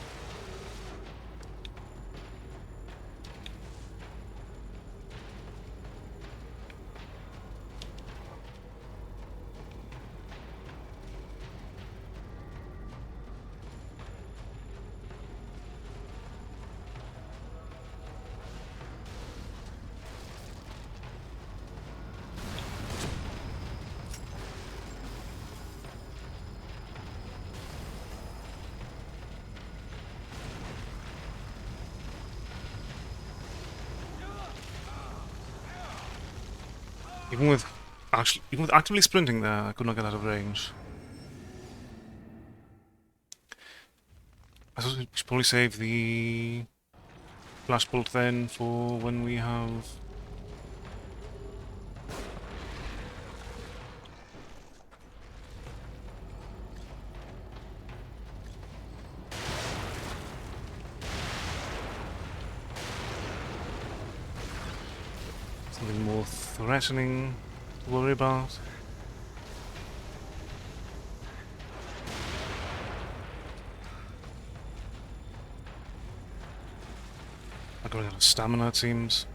Even with actively sprinting there, I could not get out of range. I suppose we should probably save the flash bolt then for when we have something more threatening to worry about. I'm going out of stamina, it seems.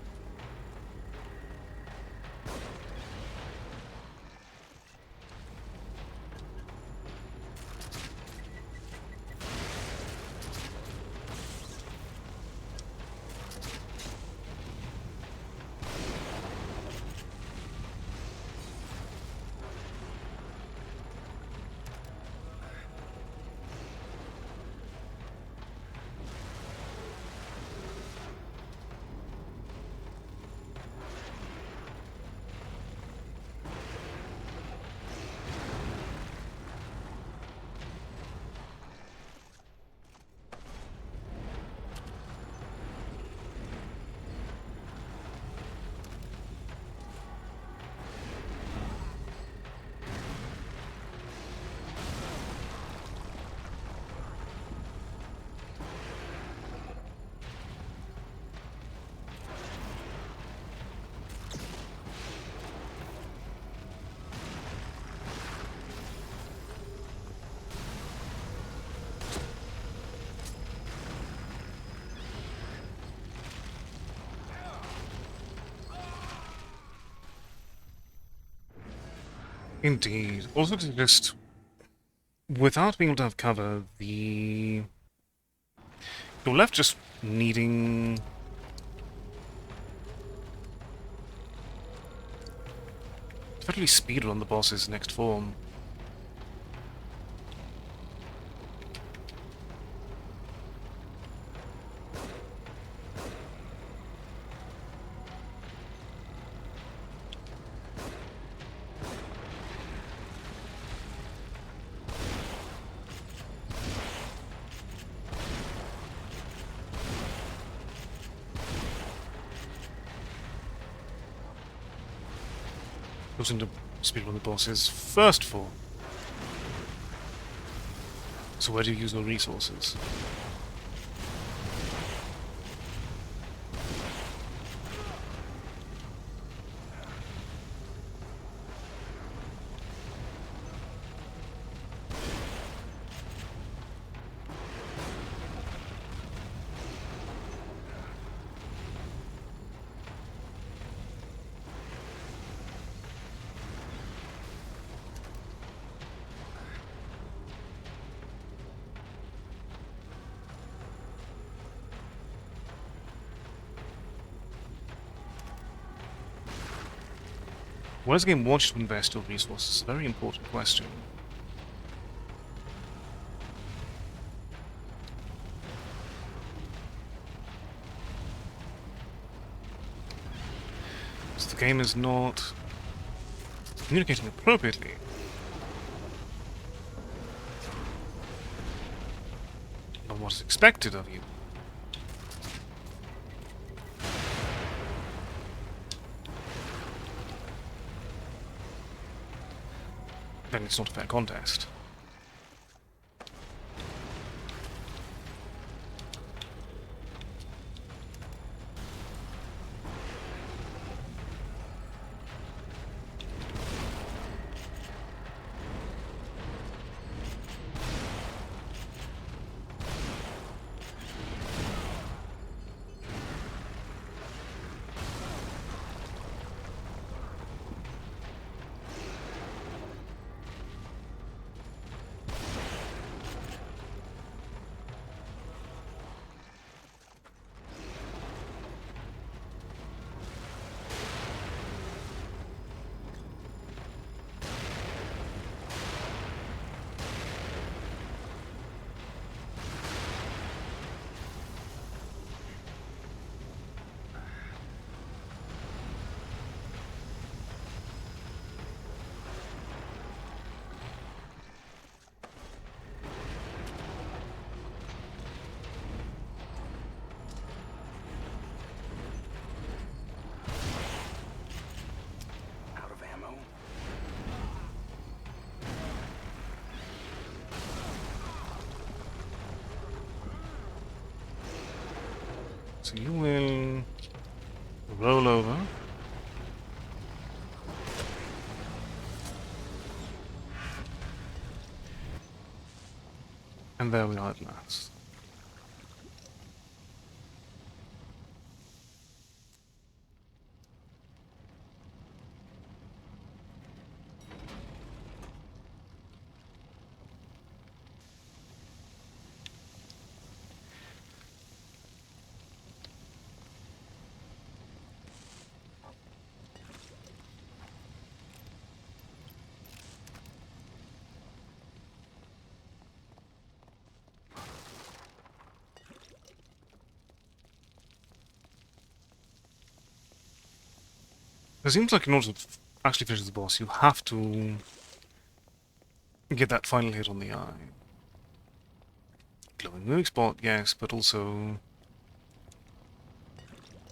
Indeed. Also to just, without being able to have cover, you're left just needing effectively speed on the boss's next form. Goes into speed on the boss's first form. So where do you use your resources? Where does the game want you to invest your resources? It's a very important question. So the game is not communicating appropriately. Not what is expected of you. Then it's not a fair contest. Out of ammo? So you will roll over. And there we are at last. It seems like in order to actually finish the boss, you have to get that final hit on the eye. Glowing moving spot, yes, but also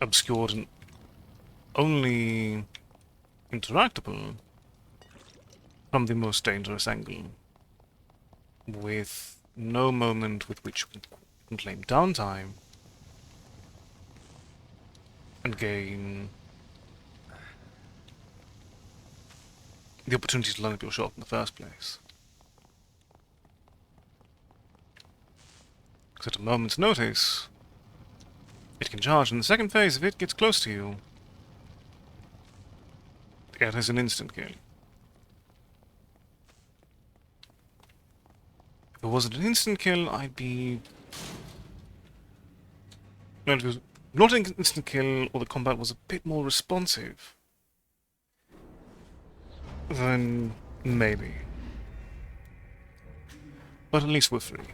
obscured and only interactable from the most dangerous angle, with no moment with which you can claim downtime and gain the opportunity to line up your shot in the first place. Because at a moment's notice, it can charge, and the second phase, if it gets close to you, it has an instant kill. If it wasn't an instant kill, I'd be... No, if it was not an instant kill, or the combat was a bit more responsive, then maybe. But at least we're free.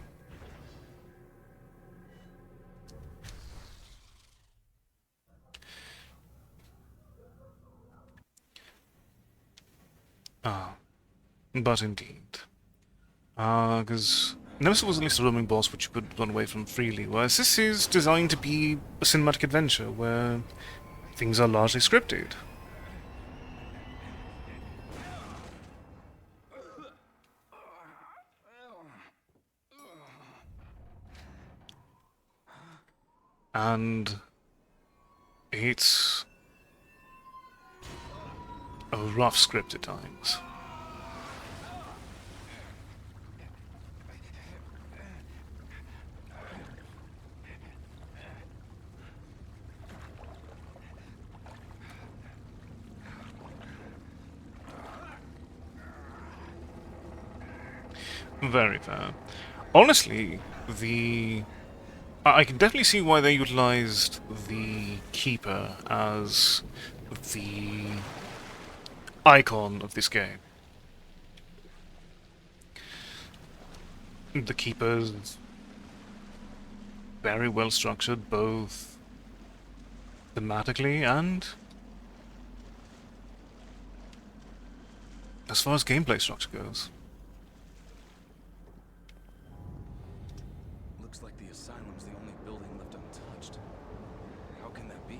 Ah, but indeed. Because Nemesis was at least a roaming boss which you could run away from freely, whereas this is designed to be a cinematic adventure where things are largely scripted. And it's a rough script at times. Very fair. Honestly, I can definitely see why they utilized the Keeper as the icon of this game. The Keeper's very well structured, both thematically and as far as gameplay structure goes. Looks like the asylum's the only building left untouched. How can that be?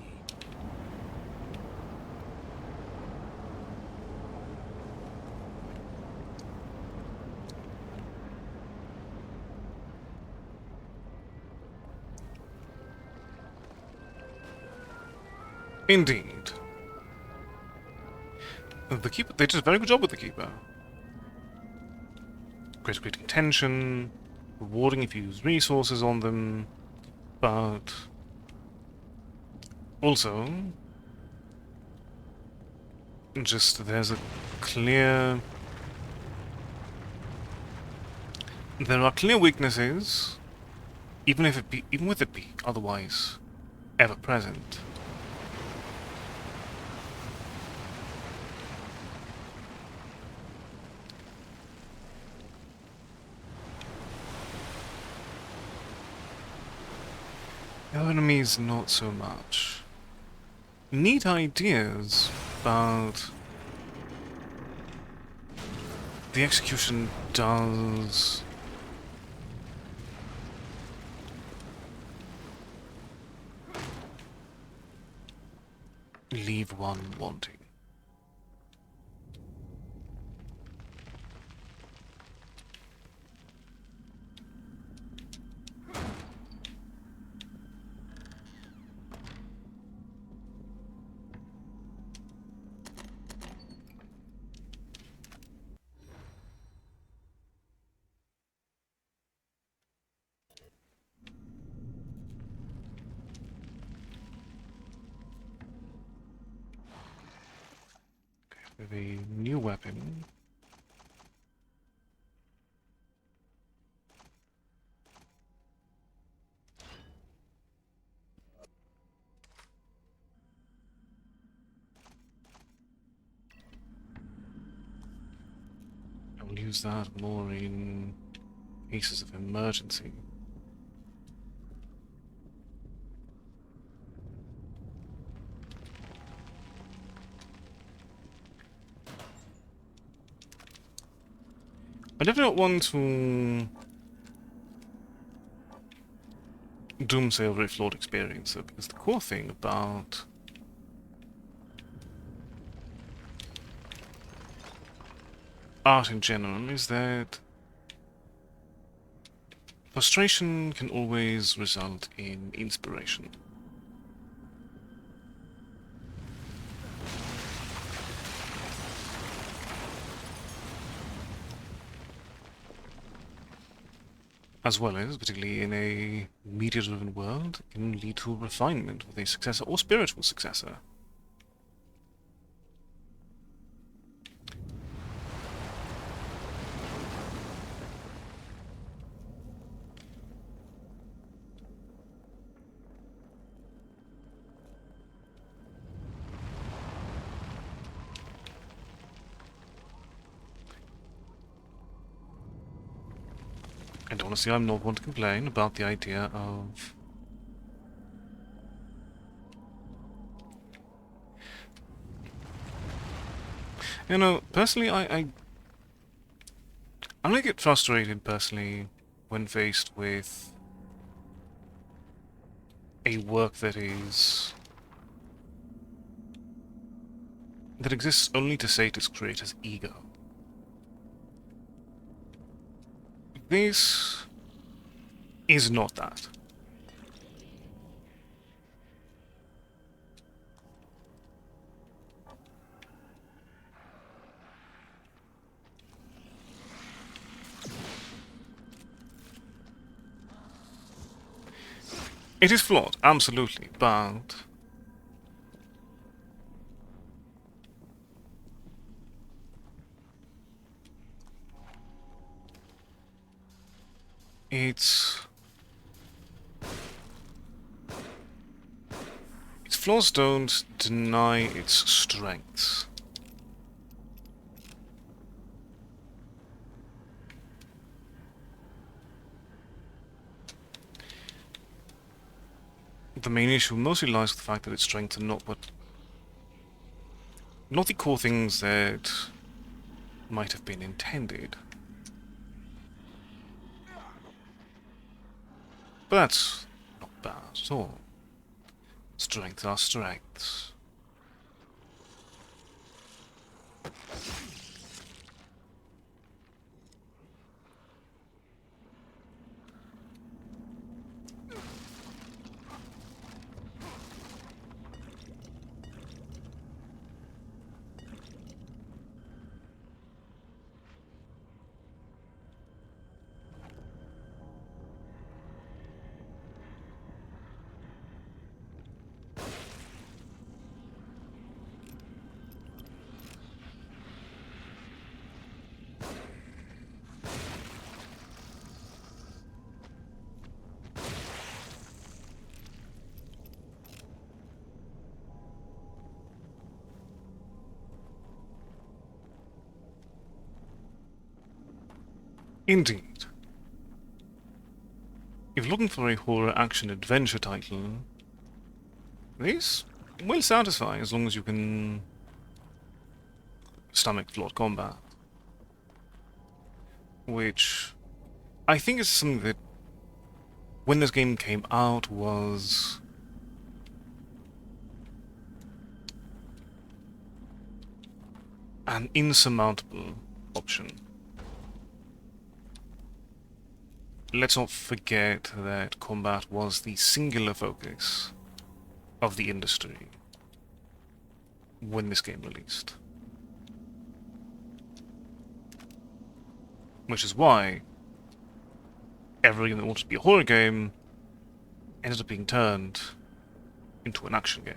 Indeed. The Keeper, they did a very good job with the Keeper. Creating tension, rewarding if you use resources on them, but also just there are clear weaknesses, even with it be otherwise ever present. The other enemies, not so much. Neat ideas, but the execution does leave one wanting. with a new weapon. I will use that more in cases of emergency. I definitely don't want to doomsay a very flawed experience, though, because the core thing about art in general is that frustration can always result in inspiration. As well as, particularly in a media-driven world, can lead to refinement with a successor or spiritual successor. And honestly, I'm not one to complain about the idea of you know, personally, I get frustrated personally when faced with a work that exists only to sate its creator's ego. This is not that. It is flawed, absolutely, but its flaws don't deny its strengths. The main issue mostly lies with the fact that its strengths are not the core things that might have been intended. But that's not bad at all. Strengths are strengths. Indeed. If you're looking for a horror action adventure title, this will satisfy as long as you can stomach flawed combat. Which I think is something that, when this game came out, was an insurmountable option. Let's not forget that combat was the singular focus of the industry when this game released. Which is why every game that wanted to be a horror game ended up being turned into an action game.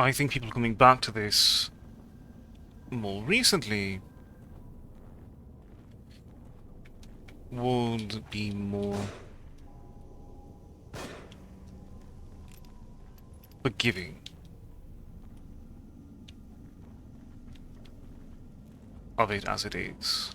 I think people coming back to this more recently would be more forgiving of it as it is.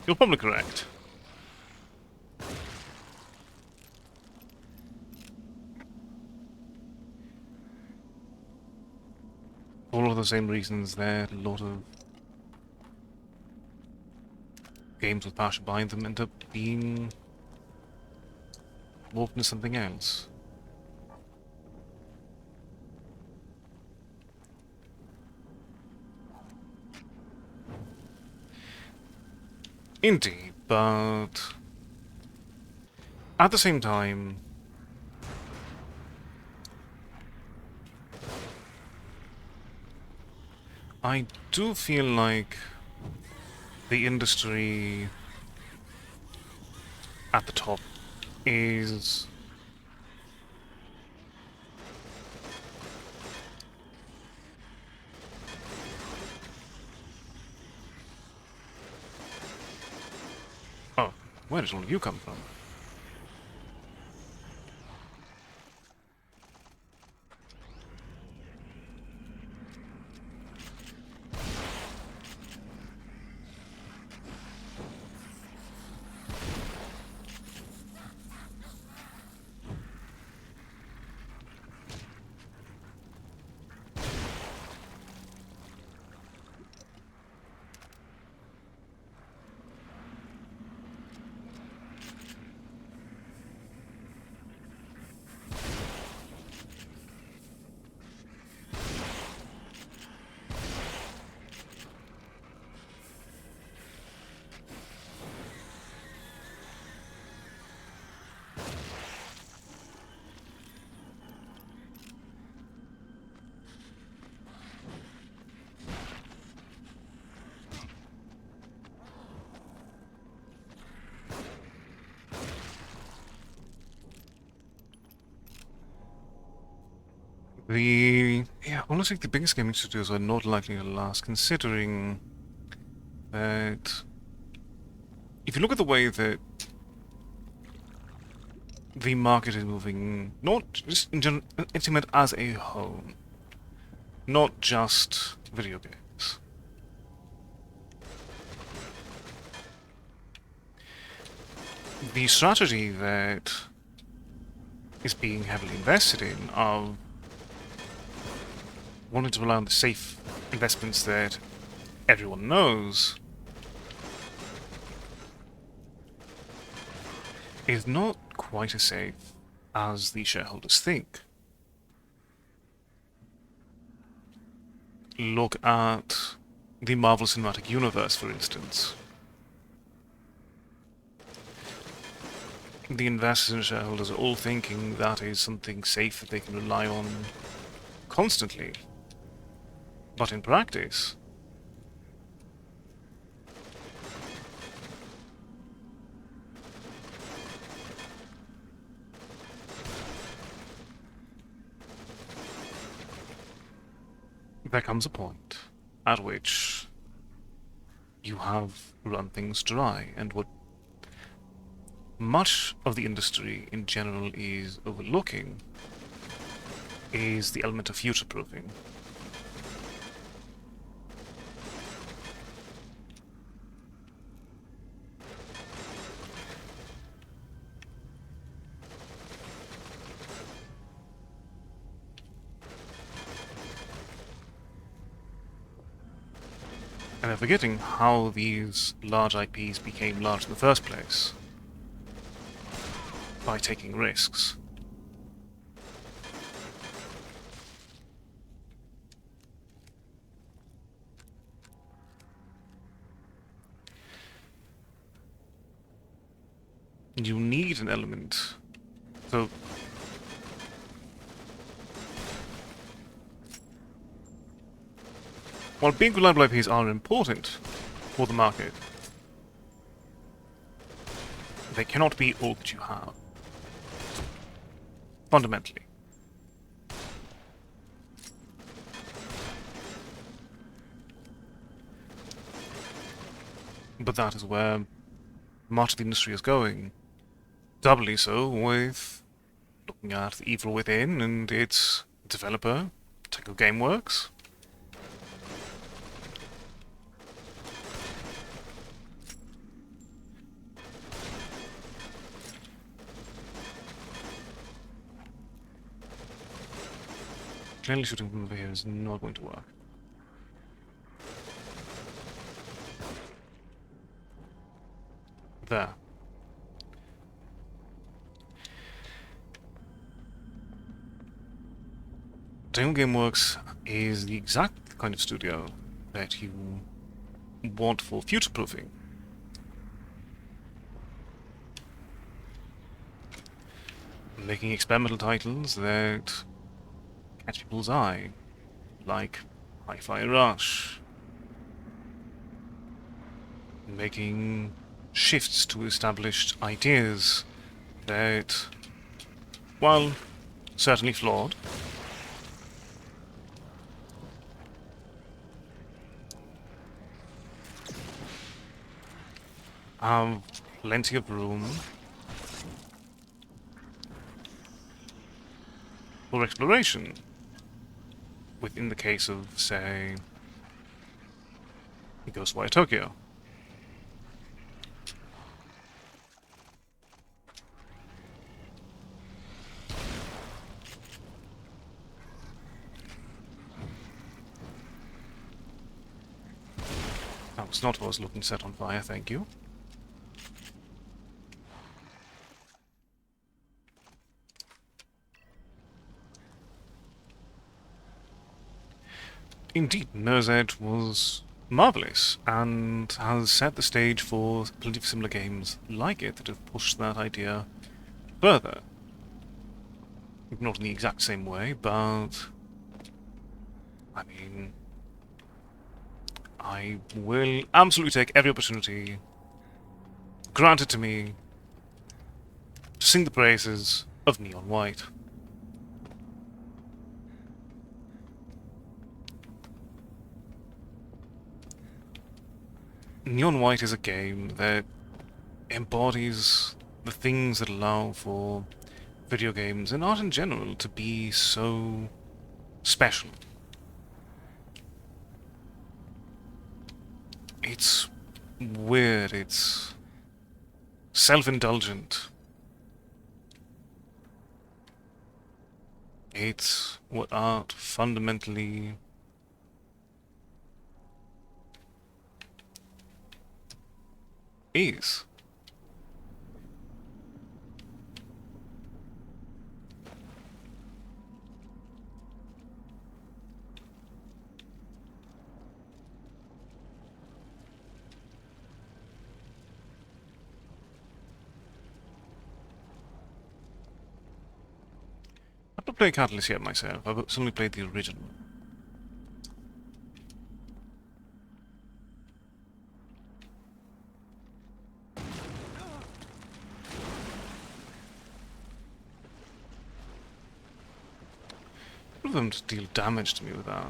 You're probably correct. All of the same reasons there, a lot of games with passion behind them end up being morphed into something else. Indeed, but at the same time, I do feel like the industry at the top is oh, where did all of you come from? Honestly, the biggest gaming studios are not likely to last, considering that if you look at the way that the market is moving, not just in general, internet as a whole, not just video games. The strategy that is being heavily invested in of wanting to rely on the safe investments that everyone knows is not quite as safe as the shareholders think. Look at the Marvel Cinematic Universe, for instance. The investors and shareholders are all thinking that is something safe that they can rely on constantly. But in practice, there comes a point at which you have run things dry, and what much of the industry in general is overlooking is the element of future-proofing. And they're forgetting how these large IPs became large in the first place. By taking risks. You need an element. So while big reliable IPs are important for the market, they cannot be all that you have. Fundamentally. But that is where much of the industry is going. Doubly so with looking at the Evil Within and its developer, Tango Gameworks. Clearly shooting from over here is not going to work. There. Tango Gameworks is the exact kind of studio that you want for future-proofing. Making experimental titles that catch people's eye, like Hi-Fi Rush. Making shifts to established ideas that, while certainly flawed, have plenty of room for exploration. Within the case of, say, Ghostwire Tokyo. That was not what I was looking to set on fire, thank you. Indeed, Mirror's Edge was marvellous, and has set the stage for plenty of similar games like it that have pushed that idea further. Not in the exact same way, but I mean, I will absolutely take every opportunity granted to me to sing the praises of Neon White. Neon White is a game that embodies the things that allow for video games and art in general to be so special. It's weird, it's self-indulgent. It's what art fundamentally is. I've not played Catalyst yet myself, I've only played the original. All of them to deal damage to me with that.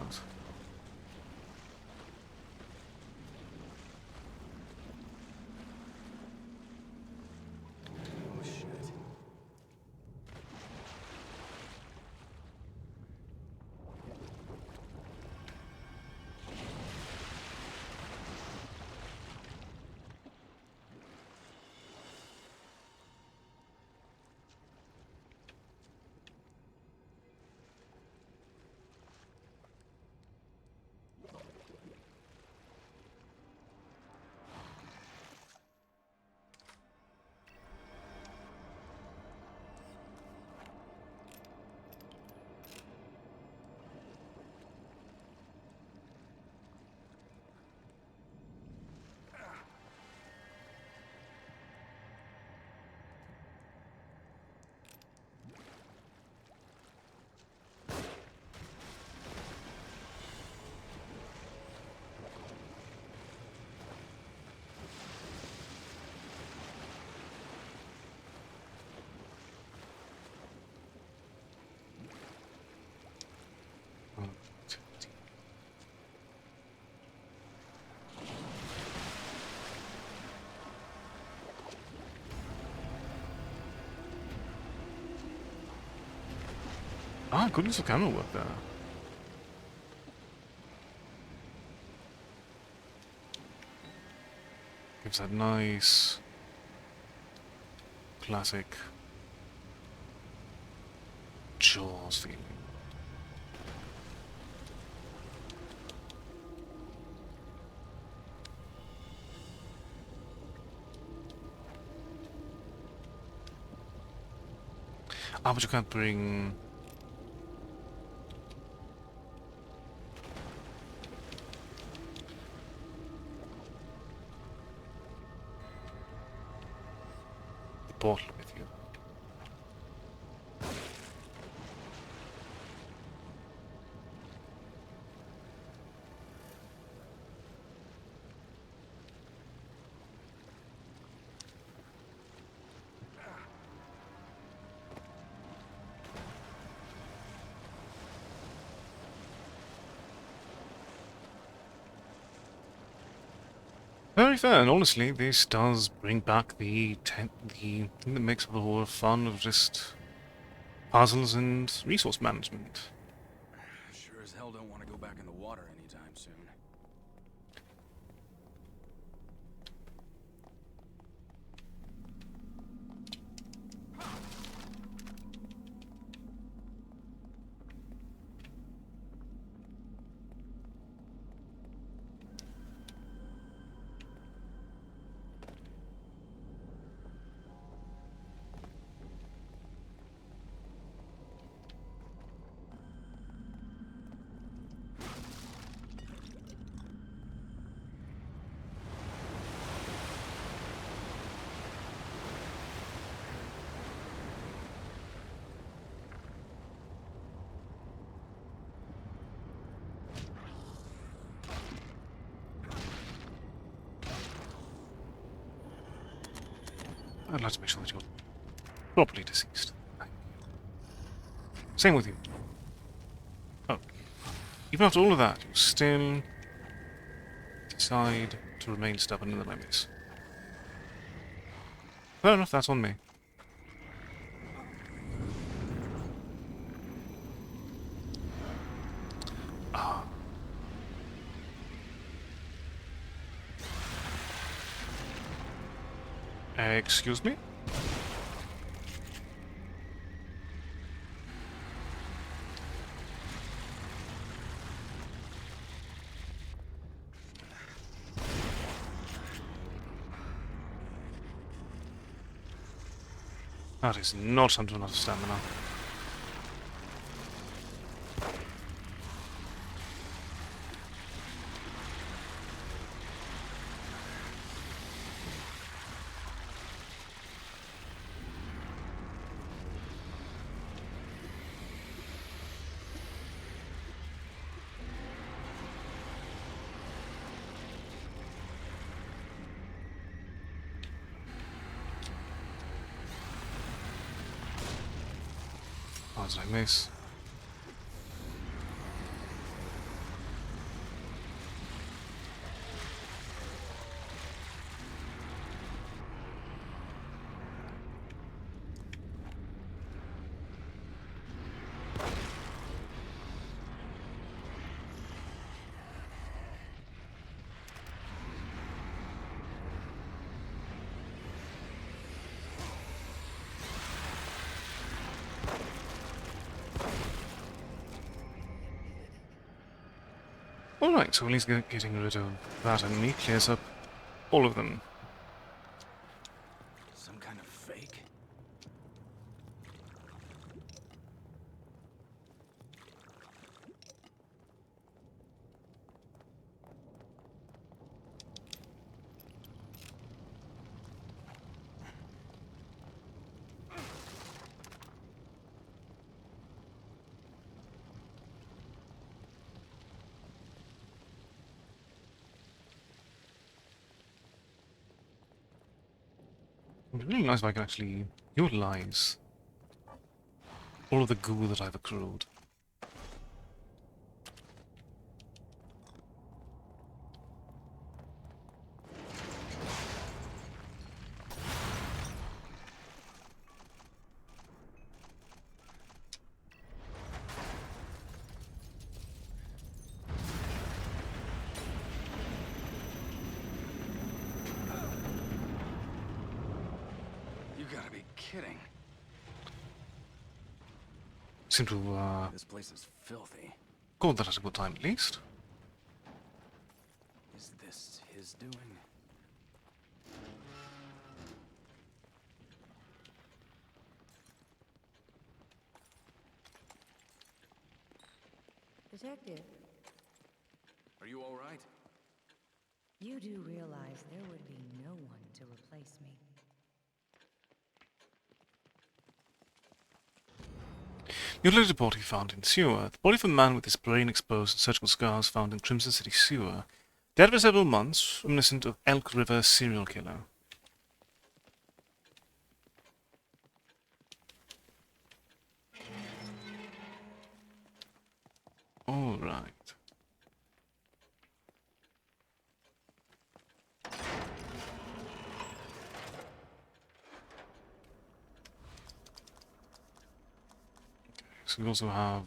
Oh shit. Ah, good use of camera work there. Gives that nice, classic Jaws feeling. Ah, but you can't bring... the bottle with you. Very fair, and honestly, this does bring back the thing that makes the whole fun of just puzzles and resource management. Sure as hell don't want to go back in the water anytime soon. I'd like to make sure that you're properly deceased. Thank you. Same with you. Oh. Even after all of that, you still decide to remain stubborn in the limits. Fair enough, that's on me. Ah. Excuse me? That is not under enough stamina. Oh, did I miss? Alright, so at least getting rid of that enemy clears up all of them. Some kind of fake? It'd be really nice if I could actually utilize all of the goo that I've accrued. kidding. Seem to This place is filthy. call that at a good time at least. Is this his doing? Detective, Are you all right? you do realize there would be no one to replace me. Your related body found in sewer. The body of a man with his brain exposed and surgical scars found in Crimson City sewer. Dead for several months, reminiscent of Elk River serial killer. Alright. So we also have...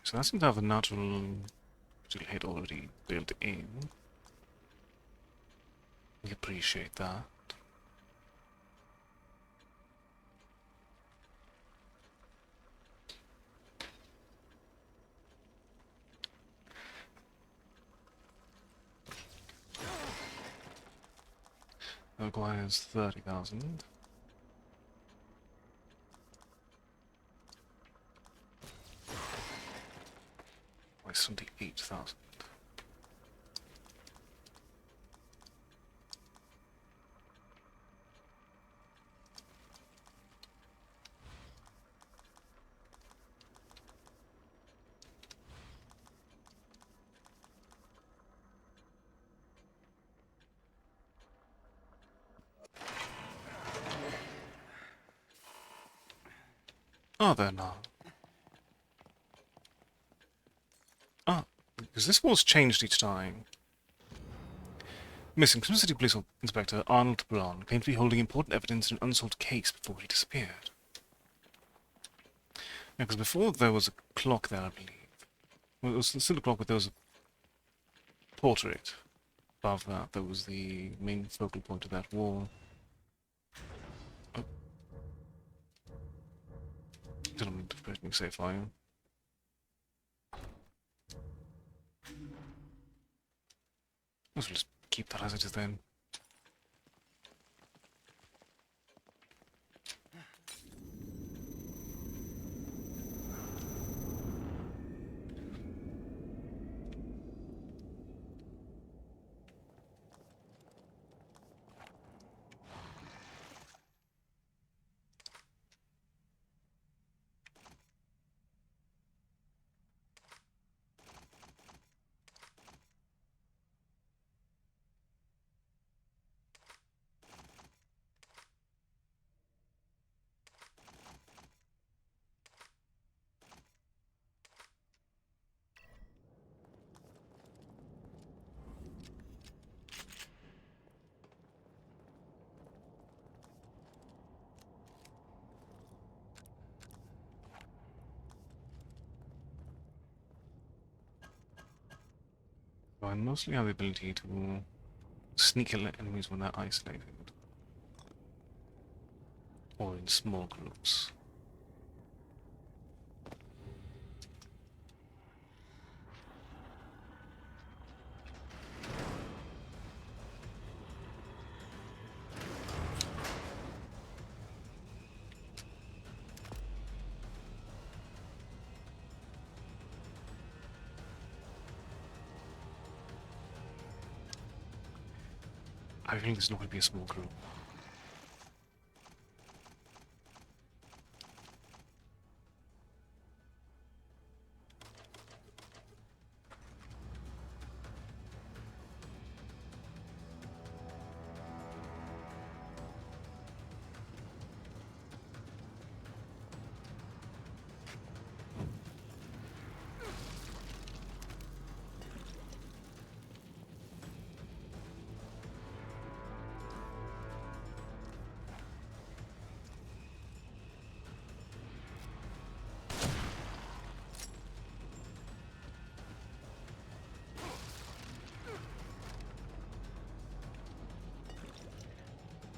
So that seems to have a natural hit already built in. We appreciate that. That requires 30,000. Why 78,000? Oh, they're not. Ah, because this wall's changed each time. Missing Crimson City Police Inspector Arnold Braun claimed to be holding important evidence in an unsolved case before he disappeared. Yeah, because before there was a clock there, I believe. Well, it was still a clock, but there was a portrait. Above that, there was the main focal point of that wall. Oh. Don't mean to break me safe, are you? Let's just keep that as it is then. So I mostly have the ability to sneak at enemies when they're isolated. Or in small groups. I think this is not going to be a small group.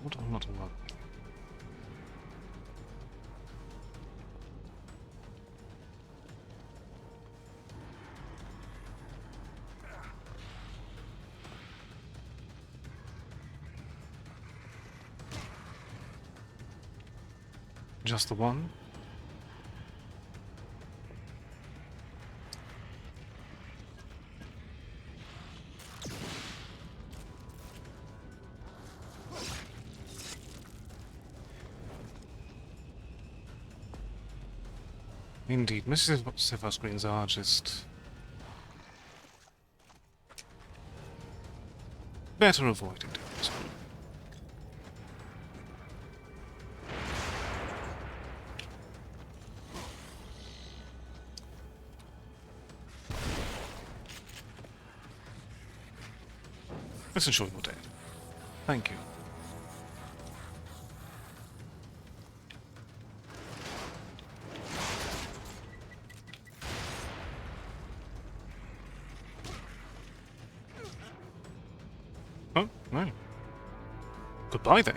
What I'm not working. Just the one? Indeed, Mrs. Sapphire screens are just better avoided. Let's ensure you're dead. Thank you. Oh, no. Goodbye then.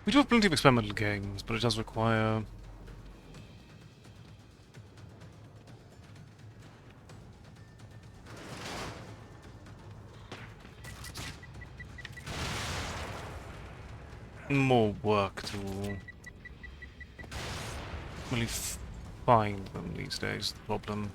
We do have plenty of experimental games, but it does require more work to really find them these days, the problem.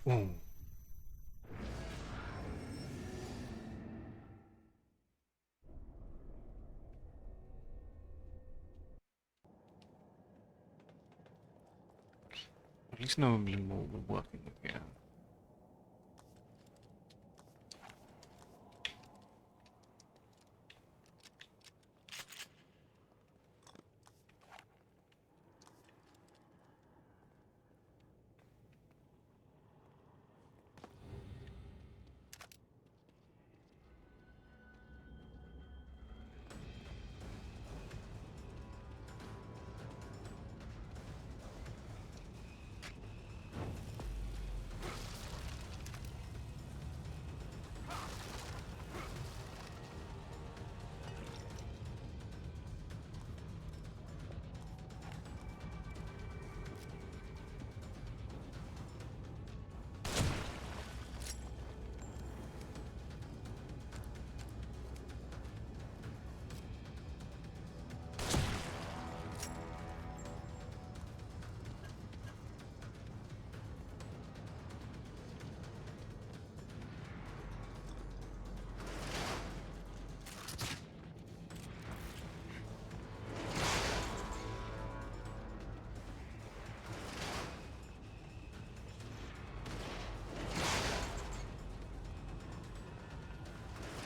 Ooh. At least know a little more we're working with here.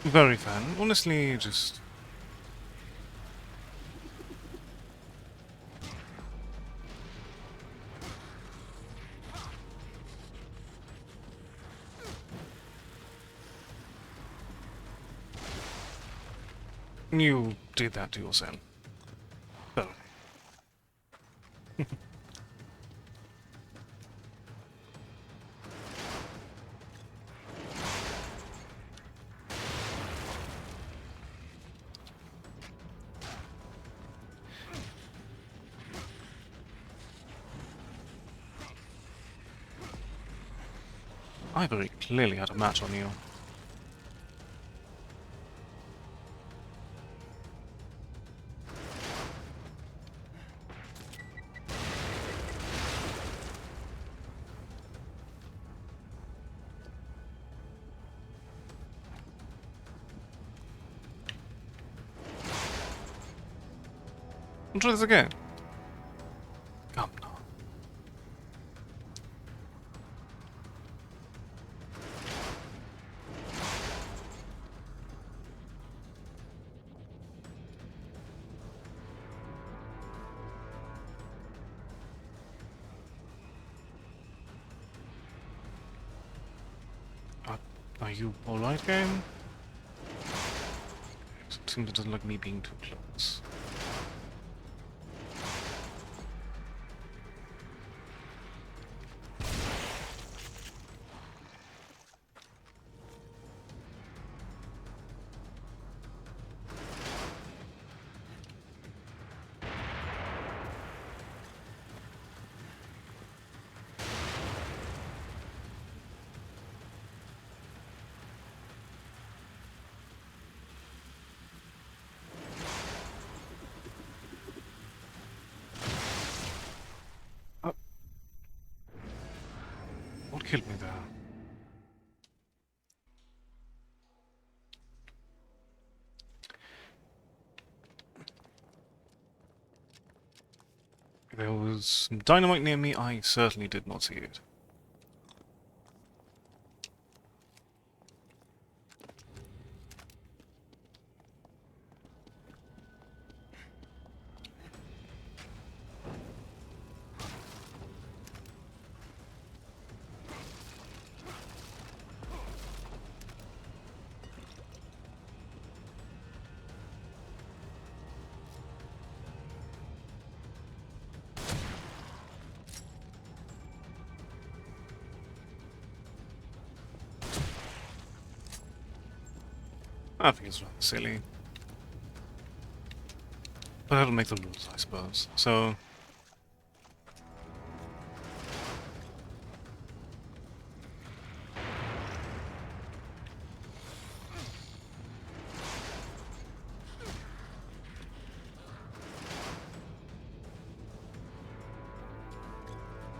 Very fun. Honestly, just... You did that to yourself. Thoroughly. I very clearly had a match on you. I'll try this again. Come now. Are you alright, game? It seems it doesn't like me being too close. What killed me there? There was some dynamite near me, I certainly did not see it. I think it's rather silly. But that'll make the rules, I suppose. So...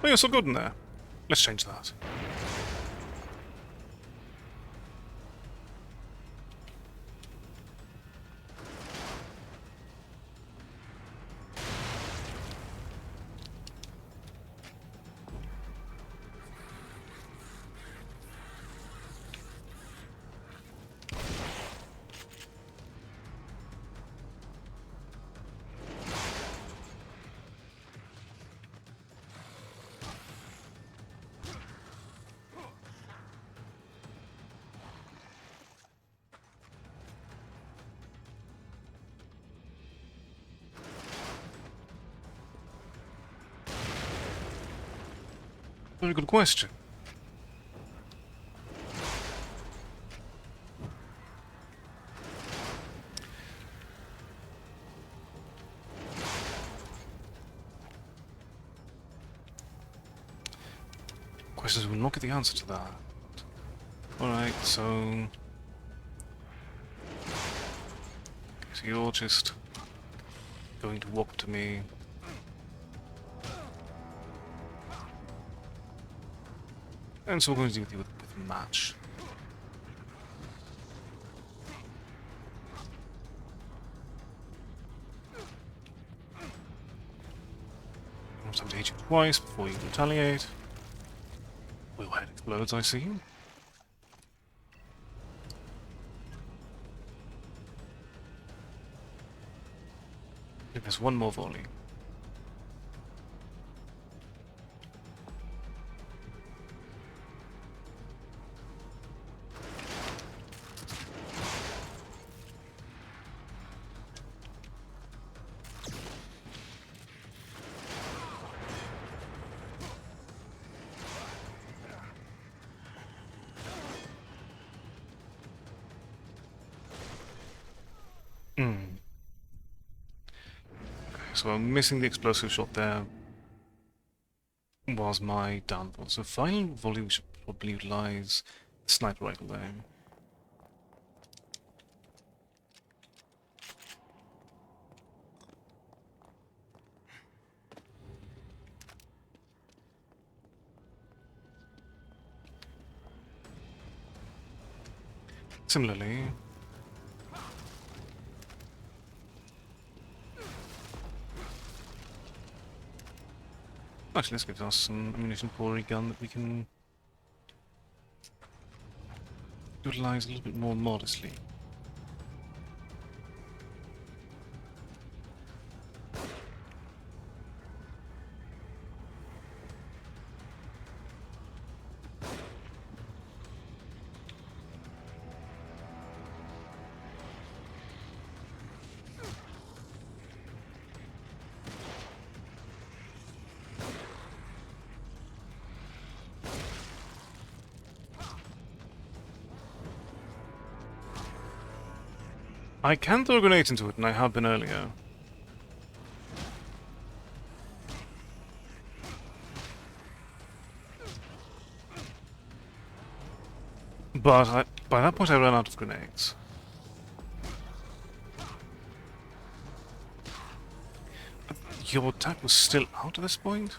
Oh, you're so good in there. Let's change that. Very good question. Questions will not get the answer to that. Alright, so... So you're just going to walk to me. And so we're going to deal with a match. I'll have to hit you twice before you retaliate. Well, your head explodes, I see. I think there's one more volley. So I'm missing the explosive shot there. Was my downfall. So final volley we should probably utilize the sniper rifle there. Similarly, Actually, this gives us some ammunition for a gun that we can utilize a little bit more modestly. I can throw grenades into it, and I have been earlier. But by that point I ran out of grenades. Your attack was still out at this point?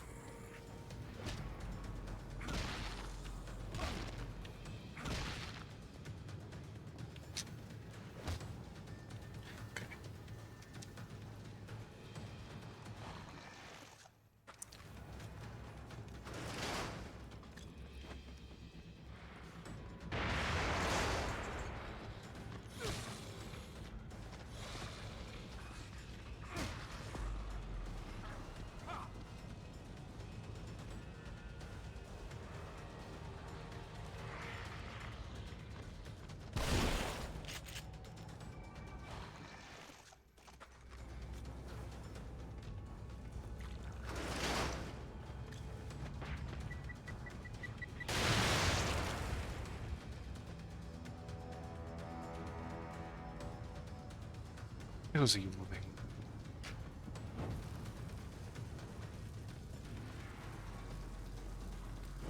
It was a evil thing.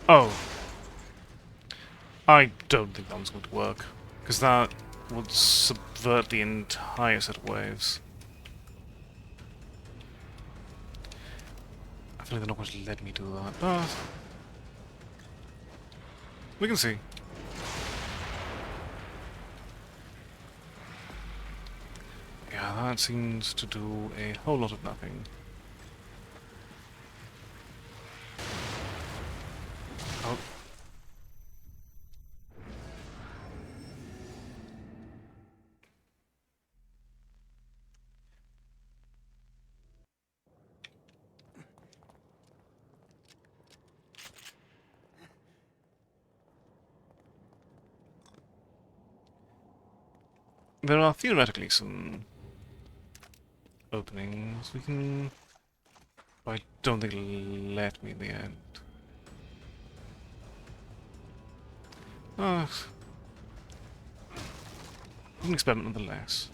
Oh. I don't think that was going to work. Because that would subvert the entire set of waves. I feel like they're not going to let me do that, but... we can see. Yeah, that seems to do a whole lot of nothing. Oh. There are theoretically some openings we can... but I don't think it'll let me in the end. An experiment nonetheless.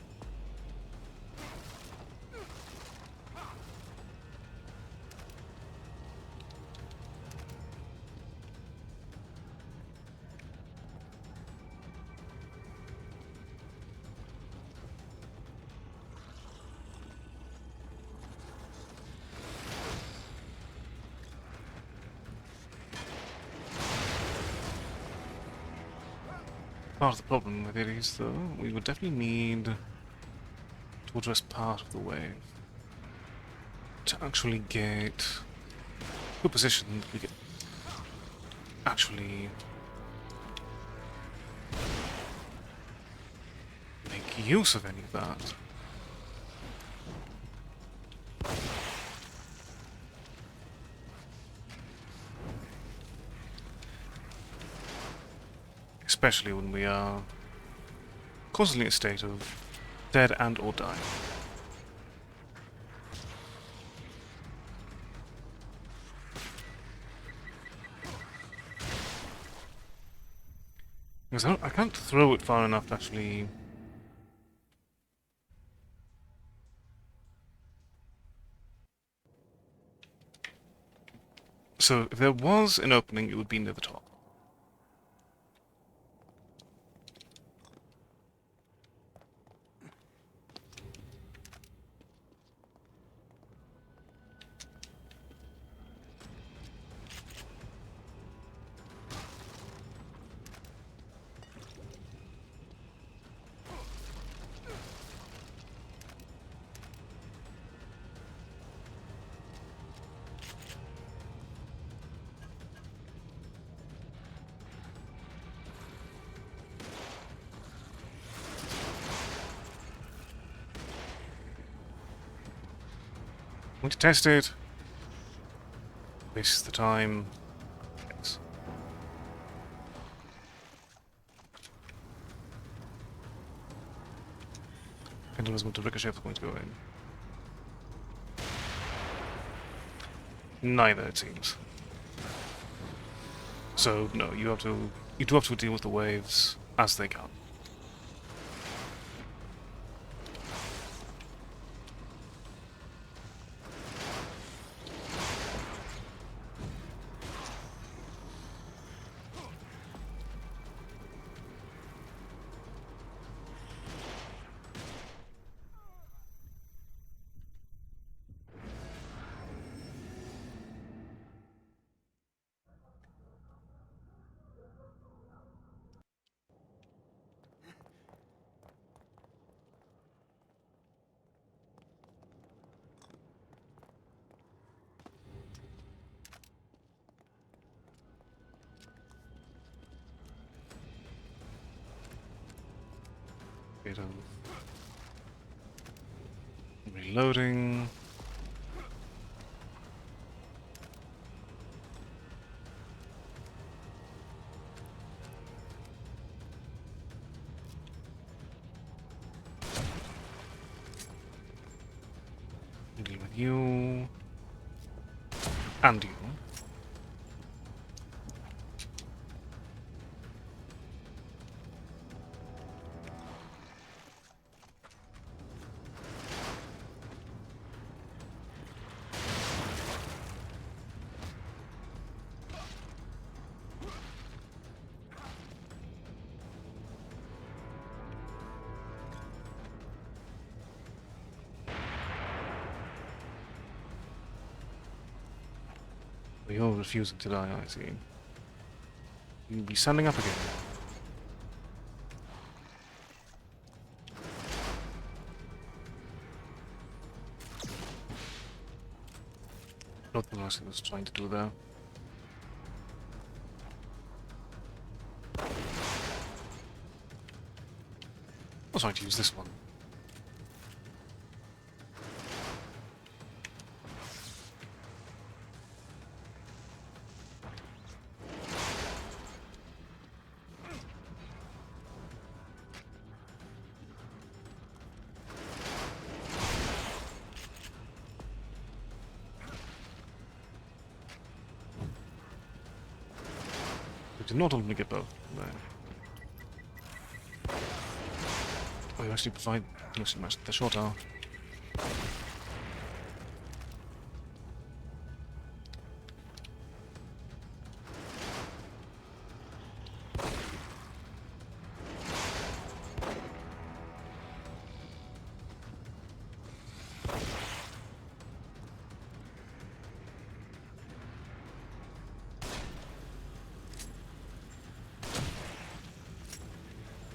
Part of the problem with it is, though, we would definitely need to address part of the wave to actually get to a position that we can actually make use of any of that. Especially when we are constantly in a state of dead and or dying. Because I can't throw it far enough to actually... So, if there was an opening, it would be near the top. going to test it. This is the time. Yes. Pendulum is going to ricochet if it's going to go in. Neither, it seems. So no, you do have to deal with the waves as they come. Bit of reloading. Deal with you and you. You're refusing to die, I see. You'll be standing up again. Not what I was trying to do there. I was trying to use this one. We did not only get both. No. Oh, you actually provide the short arm.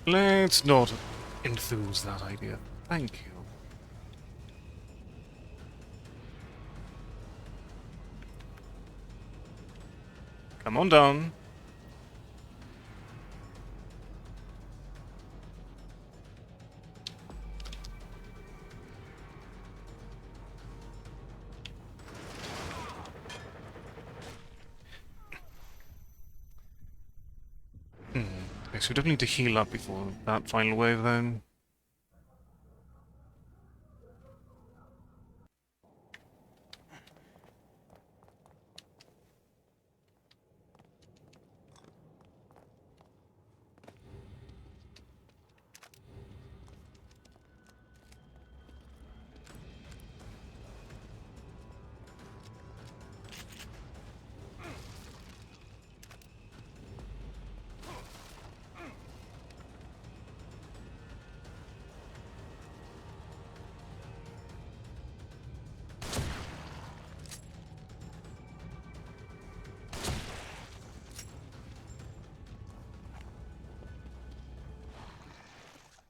Let's not enthuse that idea. Thank you. Come on down. Okay, so we definitely need to heal up before that final wave then.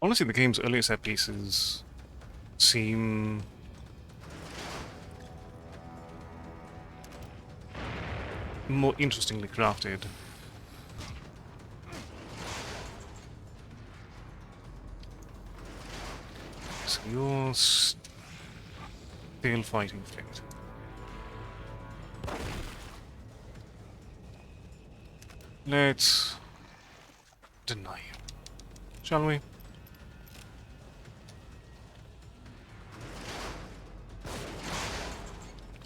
Honestly, the game's earlier set pieces seem more interestingly crafted. So yours. Still fighting fate. Let's deny him, shall we?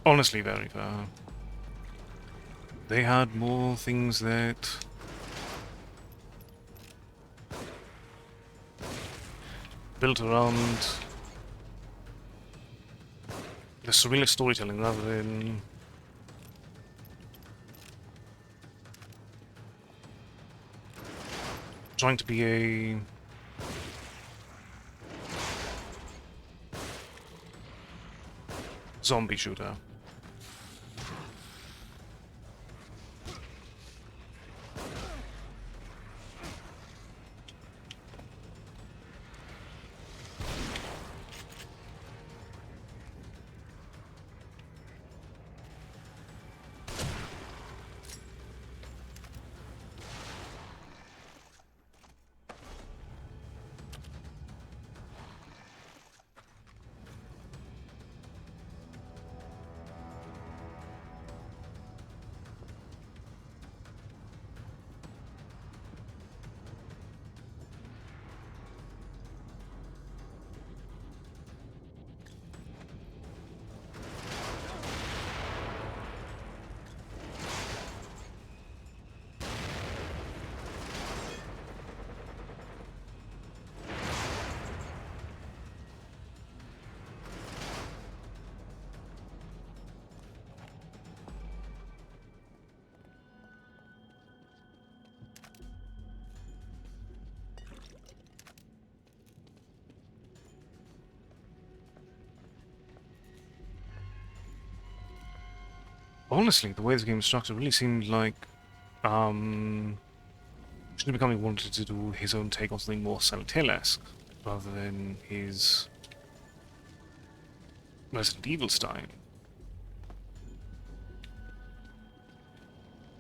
Honestly, very fair. They had more things that built around the surrealist storytelling rather than trying to be a zombie shooter. Honestly, the way the game is structured really seemed like Shinji Mikami wanted to do his own take on something more Silent Hill-esque, rather than his Resident Evil style.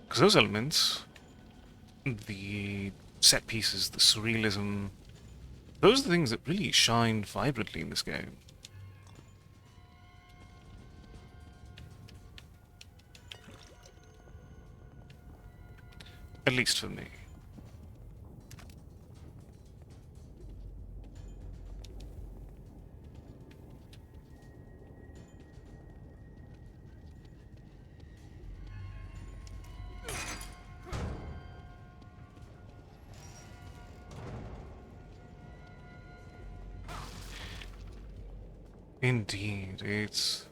Because those elements, the set pieces, the surrealism, those are the things that really shine vibrantly in this game. At least for me. Indeed, it's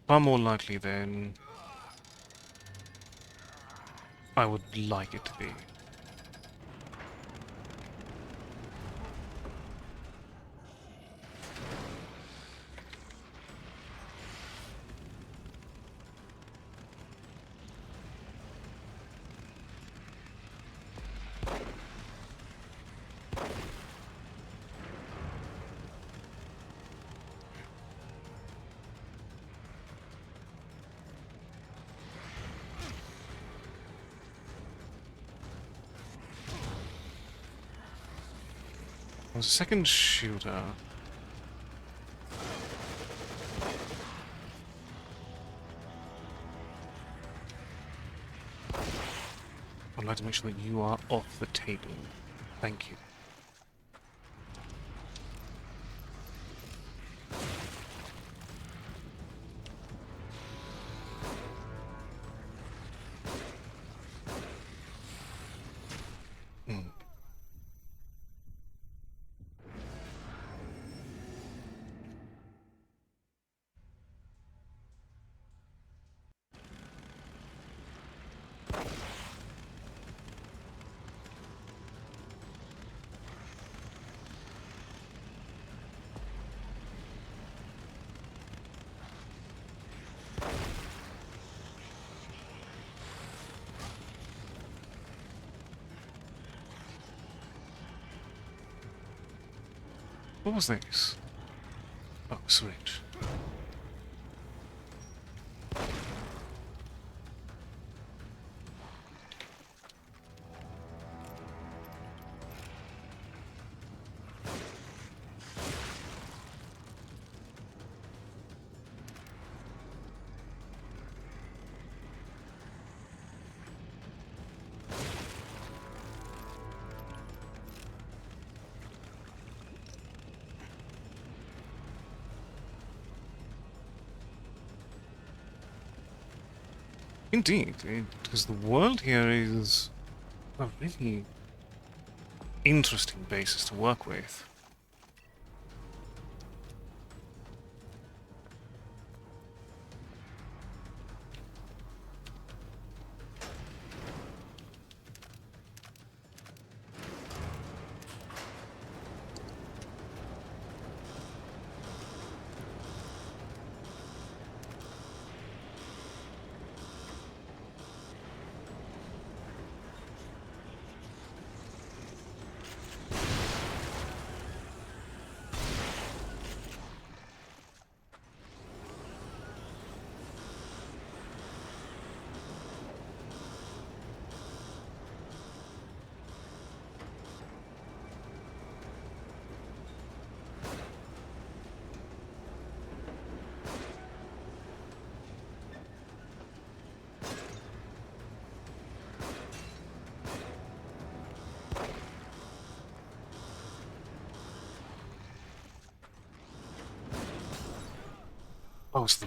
far more likely than I would like it to be. There's a second shooter. I'd like to make sure that you are off the table. Thank you. Hmm. What was this? Oh, syringe. Indeed, because the world here is a really interesting basis to work with. Oh, so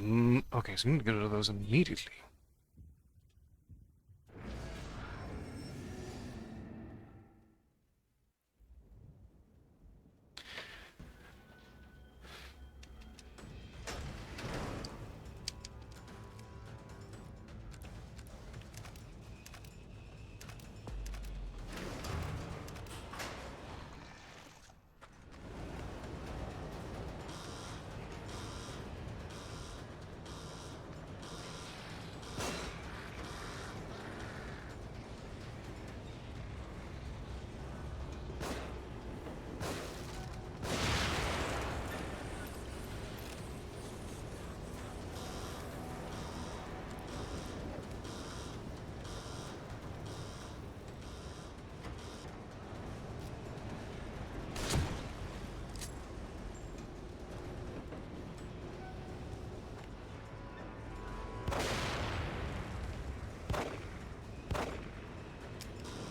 okay, so we need to get rid of those immediately.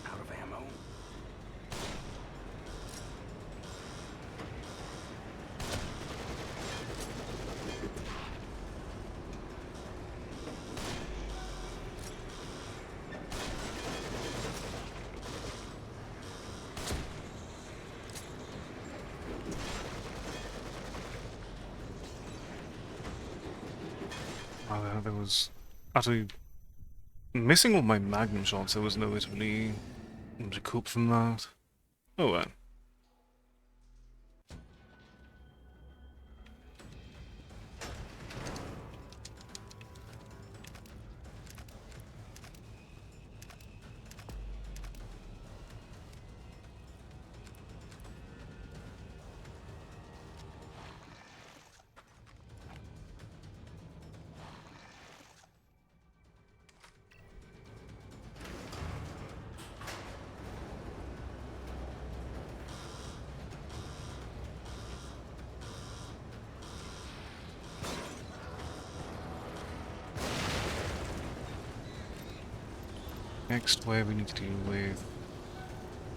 Out of ammo. Oh, there was utterly missing all my magnum shots. There was no way to really recoup from that. Oh well. Next wave we need to deal with...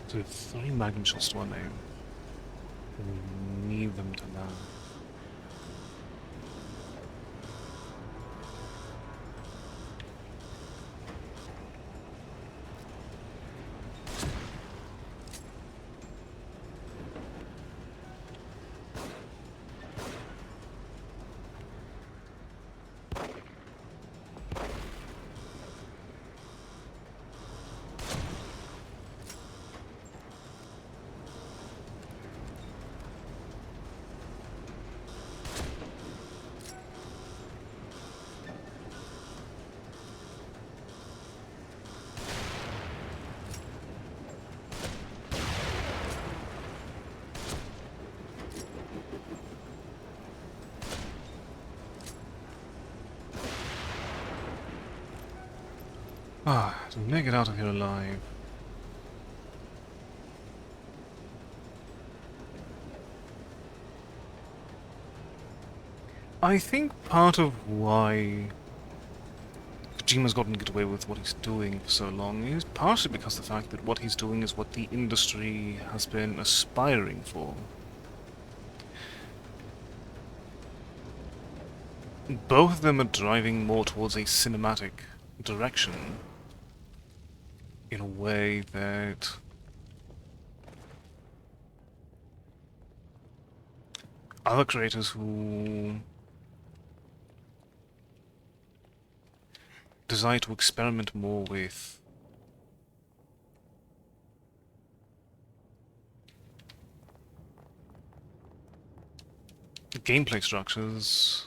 So we have 3 magnum shots to our name. We need them to land. Ah, to make it out of here alive. I think part of why Kojima's gotten to get away with what he's doing for so long is partially because of the fact that what he's doing is what the industry has been aspiring for. Both of them are driving more towards a cinematic direction in a way that other creators who desire to experiment more with gameplay structures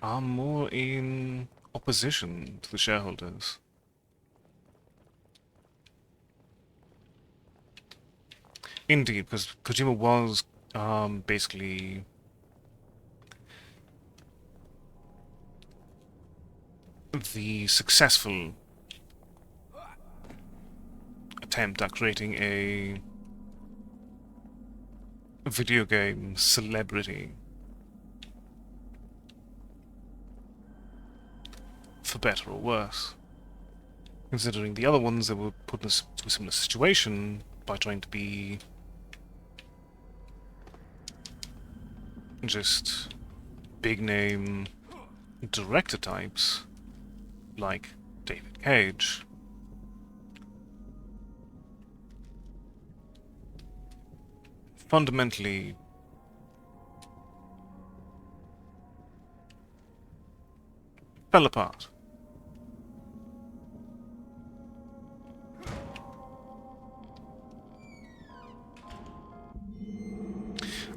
are more in opposition to the shareholders. Indeed, because Kojima was basically the successful attempt at creating a video game celebrity, for better or worse. Considering the other ones that were put in a similar situation by trying to be just big name director types like David Cage. Fundamentally fell apart.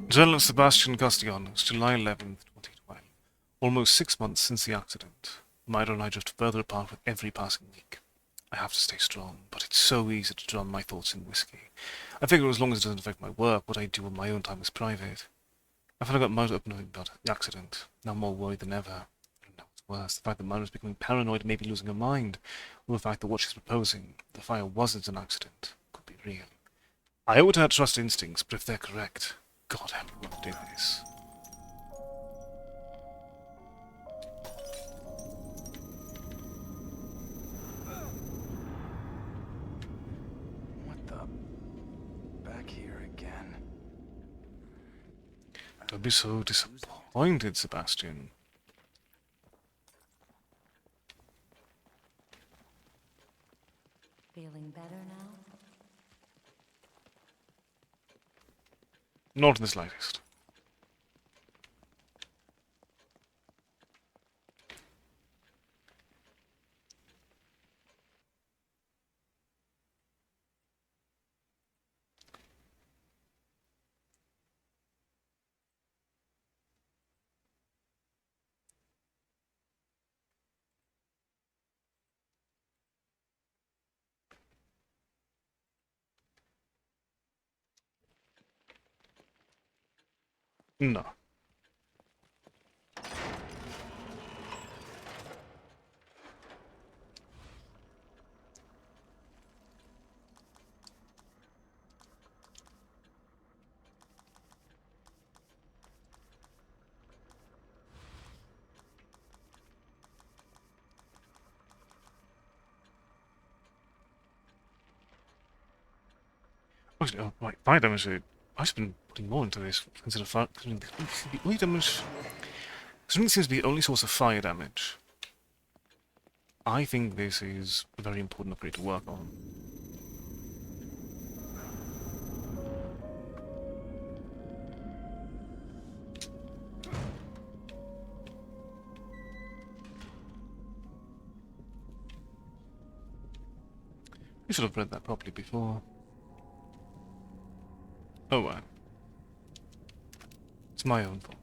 Journalist Sebastian Castellanos, July 11th, 2012. Almost 6 months since the accident. Myra and I drift further apart with every passing week. I have to stay strong, but it's so easy to drown my thoughts in whiskey. I figure as long as it doesn't affect my work, what I do on my own time is private. I finally got Myra up knowing about the accident. Now I'm more worried than ever. I don't know what's worse, the fact that Myra's becoming paranoid and maybe losing her mind, or the fact that what she's proposing, the fire wasn't an accident, could be real. I owe it to her trust instincts, but if they're correct, God help me whoever did this. What the? Back here again. Don't be so disappointed, Sebastian. Feeling better now? Not in the slightest. No. Actually, oh, right, fire damage. I've been putting more into this. Consider fire. The only damage. Considering it seems to be the only source of fire damage. I think this is a very important upgrade to work on. You should have read that properly before. Oh well. It's my own fault.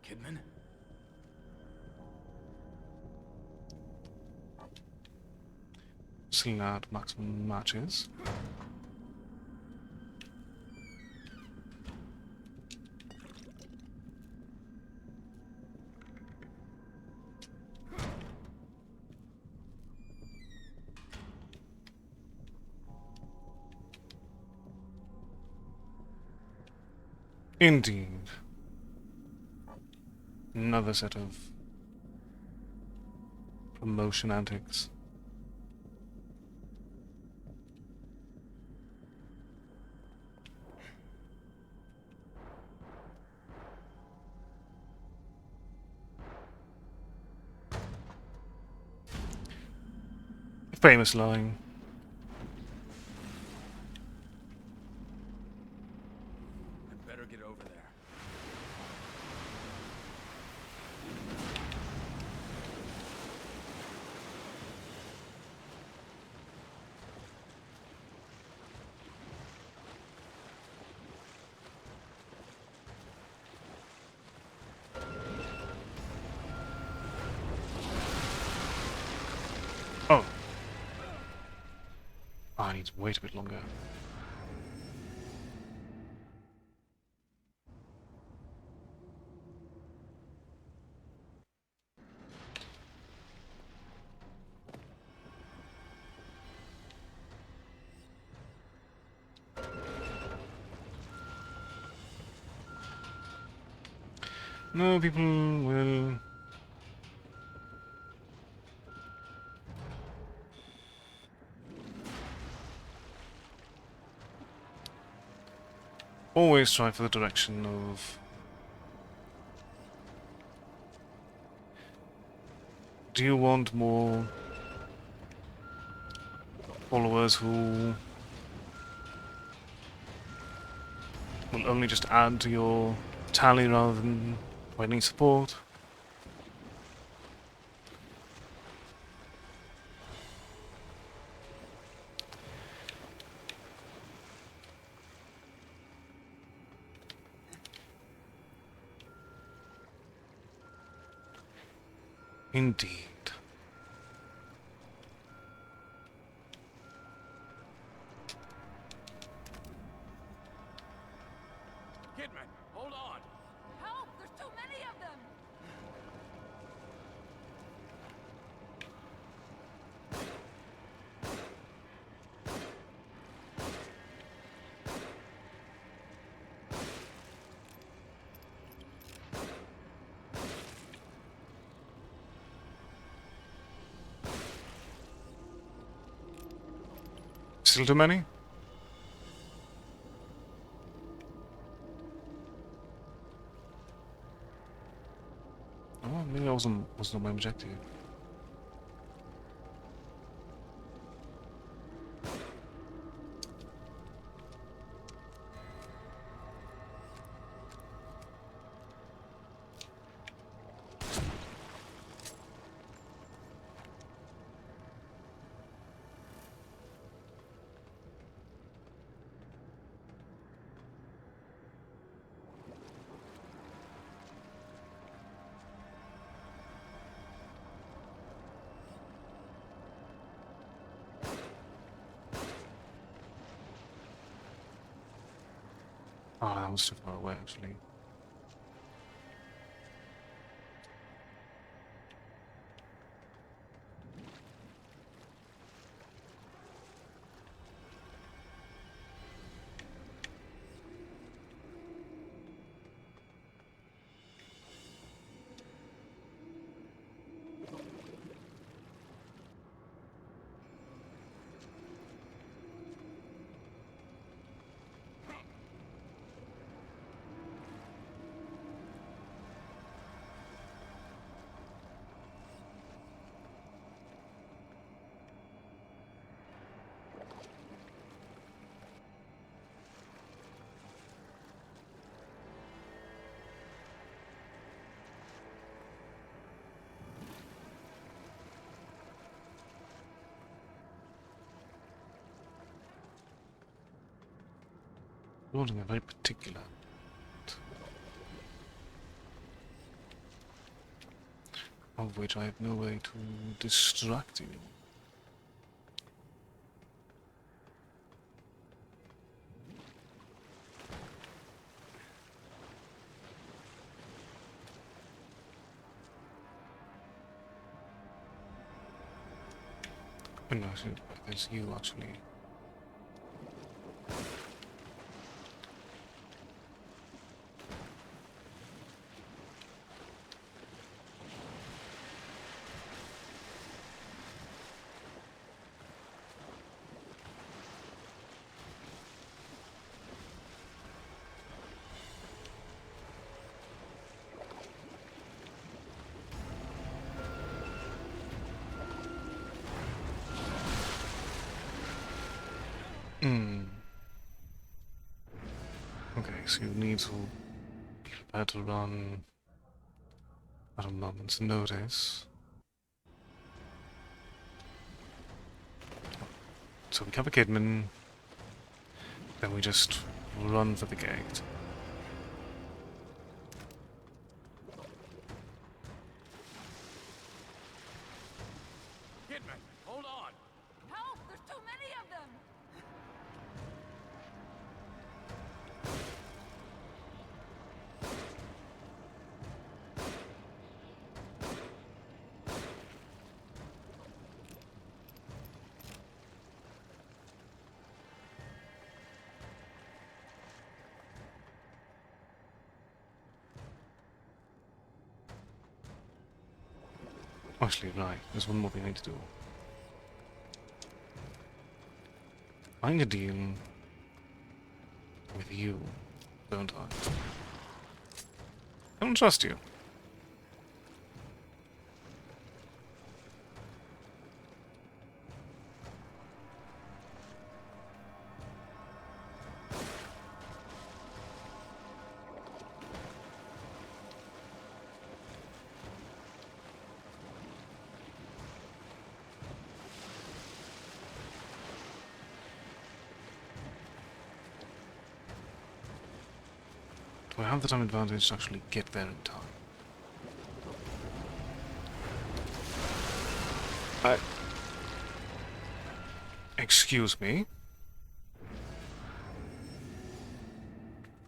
Kidman? Seeing out maximum matches. Indeed. Another set of promotion antics. Famous line. I better get over there. Oh. I need to wait a bit longer. No, people will... always try for the direction of... Do you want more followers who will only just add to your tally rather than providing support? Indeed. Kidman, hold on. Help! There's too many of them! Still too many? Oh, maybe that wasn't my objective. Ah, that was too far away, actually. Building a very particular. Of which I have no way to distract you. Oh, no, there's you actually. Hmm. Okay, so you need to be prepared to run at a moment's notice. So we cover Kidman, then we just run for the gate. Kidman, hold on! Help! There's too many of them! Actually, right, there's one more thing I need to do. I need to deal with you, don't I? I don't trust you. Do I have the time advantage to actually get there in time? Excuse me?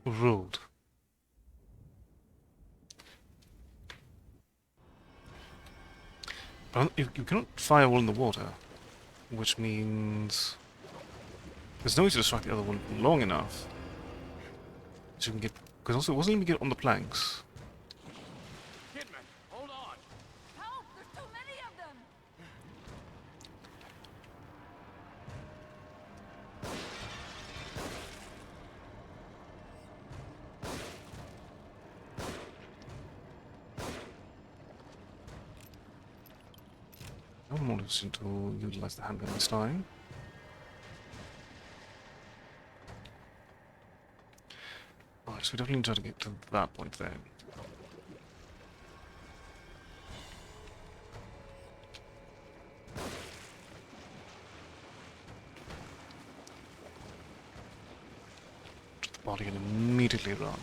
Rude. But you cannot fire while in the water, which means there's no way to distract the other one long enough so you can get. Because also, it wasn't even get on the planks. Kidman, hold on! Help! There's too many of them! I'm more interested to utilize the handgun this time. Alright, so we definitely need to try to get to that point then. To the body and immediately run.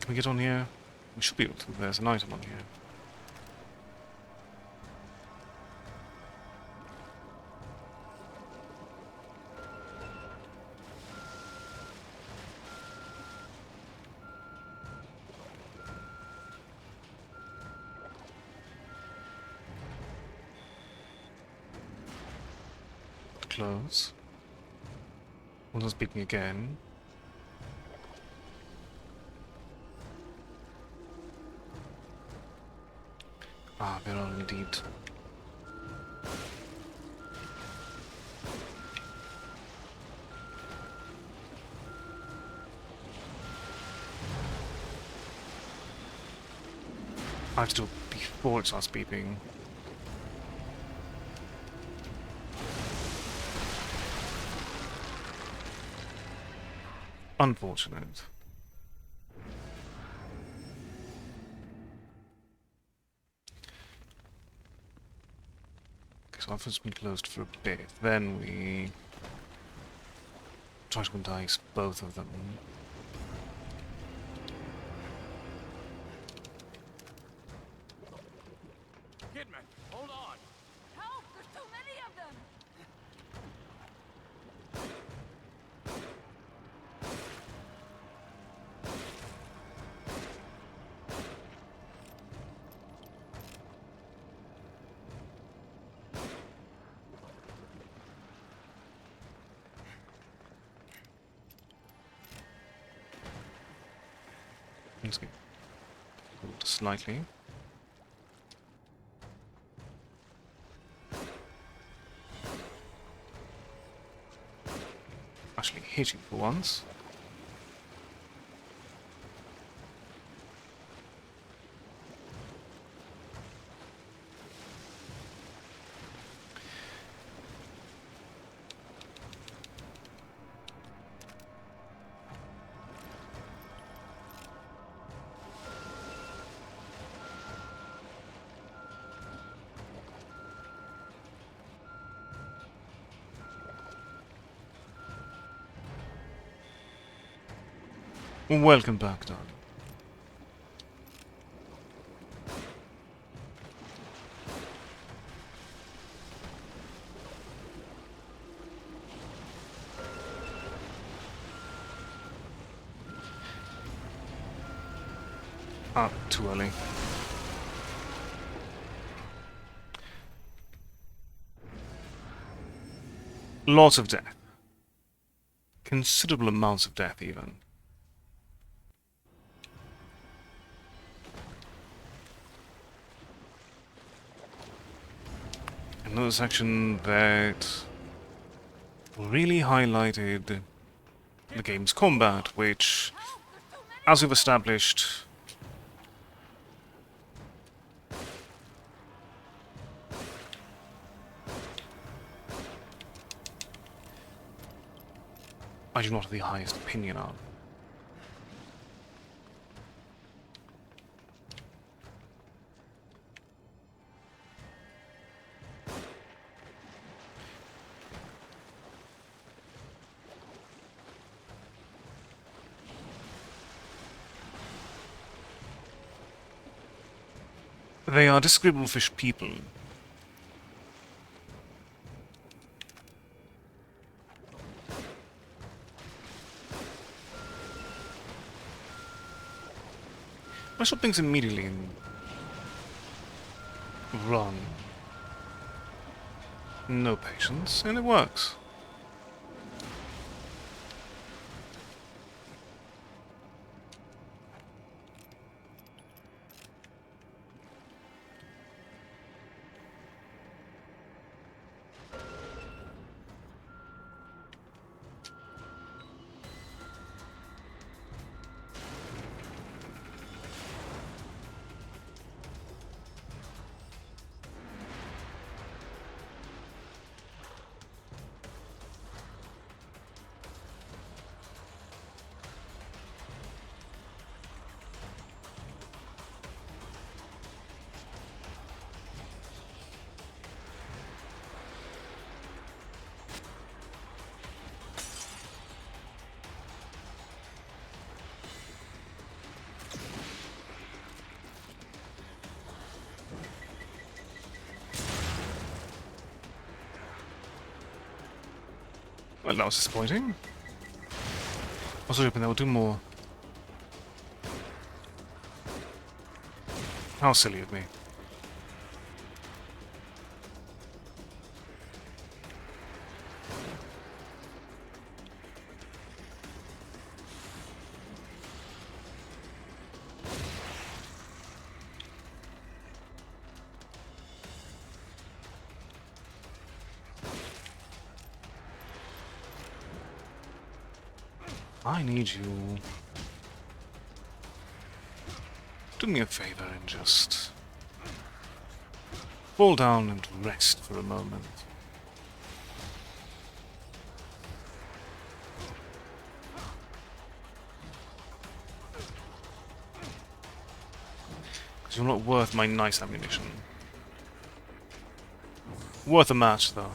Can we get on here? We should be able to. There's an item on here. Close. One's speaking again. Ah, there are indeed. I have to do it before it starts beeping. Unfortunate. Okay, so office has been closed for a bit. Then we try to entice both of them. Kidman, hold on! Help! There's too many of them! Let's get moved slightly. Actually hit you for once. Welcome back, darling. Ah, too early. Lots of death. Considerable amounts of death, even. Another section that really highlighted the game's combat, which, as we've established, I do not have the highest opinion of. They are disagreeable fish people. I stop things immediately and run. No patience, and it works. Well, that was disappointing. I was hoping they would do more. How silly of me. I need you. Do me a favor and just fall down and rest for a moment. Because you're not worth my nice ammunition. Worth a match, though.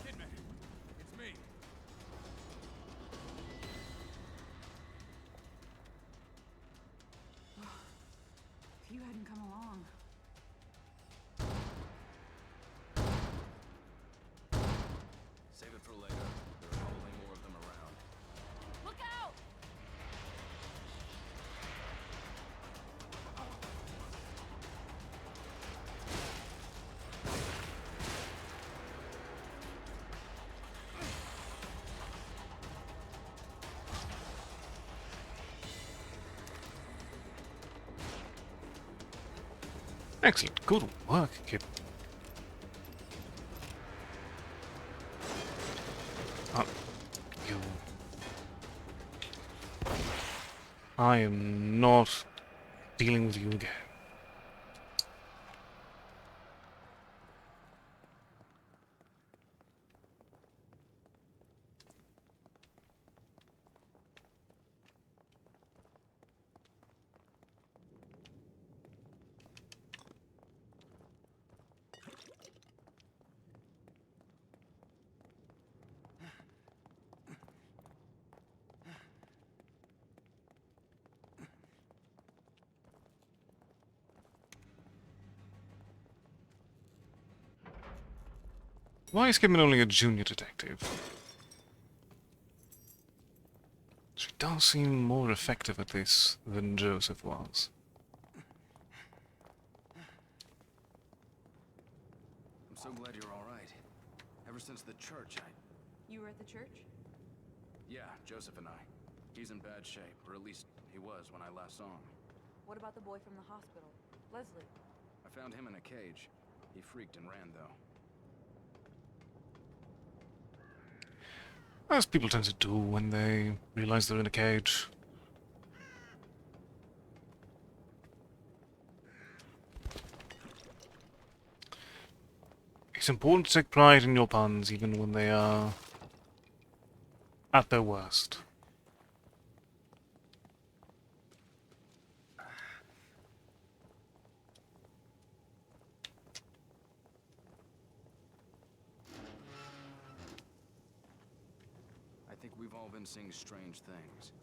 Kidman, it's me. If you hadn't come along. Save it for later. There are probably more of them around. Look out! Excellent. Good work, kid. You. I am not dealing with you again. Why is Kidman only a junior detective? She does seem more effective at this than Joseph was. I'm so glad you're all right. Ever since the church, You were at the church? Yeah, Joseph and I. He's in bad shape, or at least he was when I last saw him. What about the boy from the hospital? Leslie? I found him in a cage. He freaked and ran, though. As people tend to do when they realize they're in a cage. It's important to take pride in your puns, even when they are at their worst. I think we've all been seeing strange things.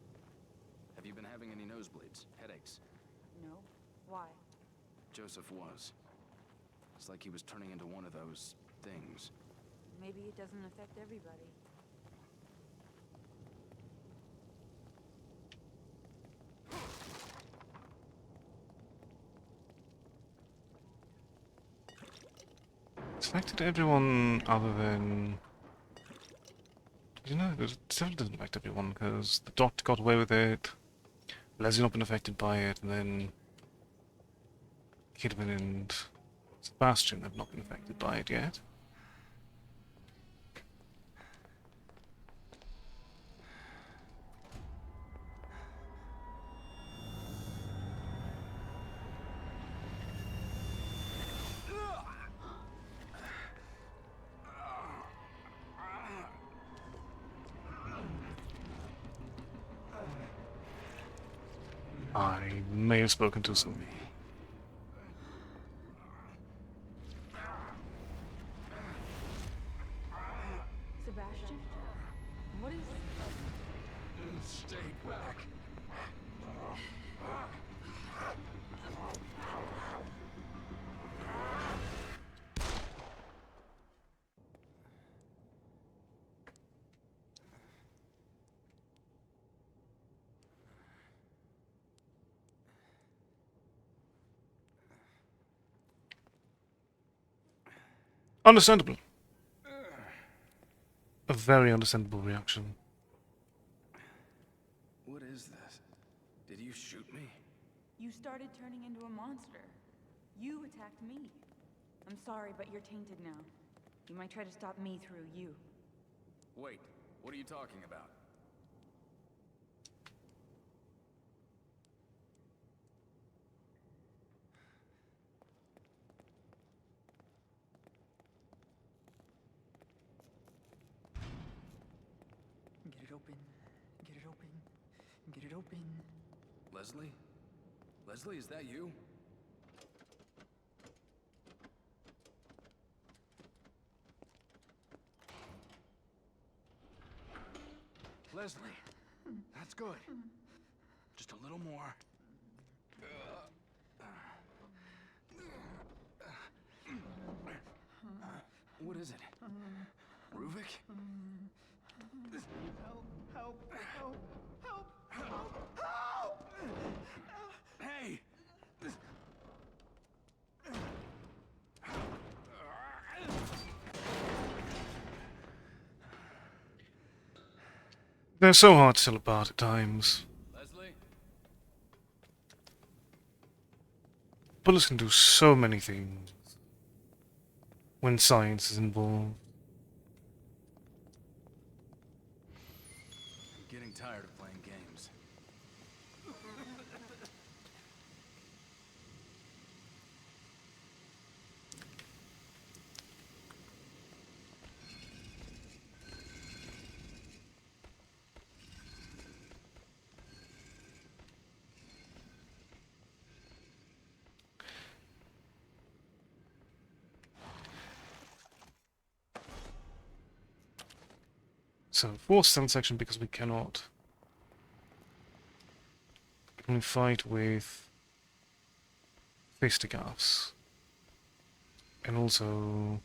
Have you been having any nosebleeds, headaches? No. Why? Joseph was. It's like he was turning into one of those things. Maybe it doesn't affect everybody. It's affected everyone other than... You know, it definitely doesn't affect everyone, because the doctor got away with it, Leslie not been affected by it, and then Kidman and Sebastian have not been affected by it yet. I may have spoken too soon. Sebastian? What is... Stay back. Understandable. A very understandable reaction. What is this? Did you shoot me? You started turning into a monster. You attacked me. I'm sorry, but you're tainted now. You might try to stop me through you. Wait, what are you talking about? Get it open. Get it open. Get it open. Leslie? Leslie, is that you? Leslie, that's good. Just a little more. What is it? Ruvik? Help, help, help, help, help, help! Hey! They're so hard to tell apart at times. Leslie? Bullets can do so many things when science is involved. I'm getting tired of playing games. So, force stealth section because we cannot. Can we fight with fisticuffs? And also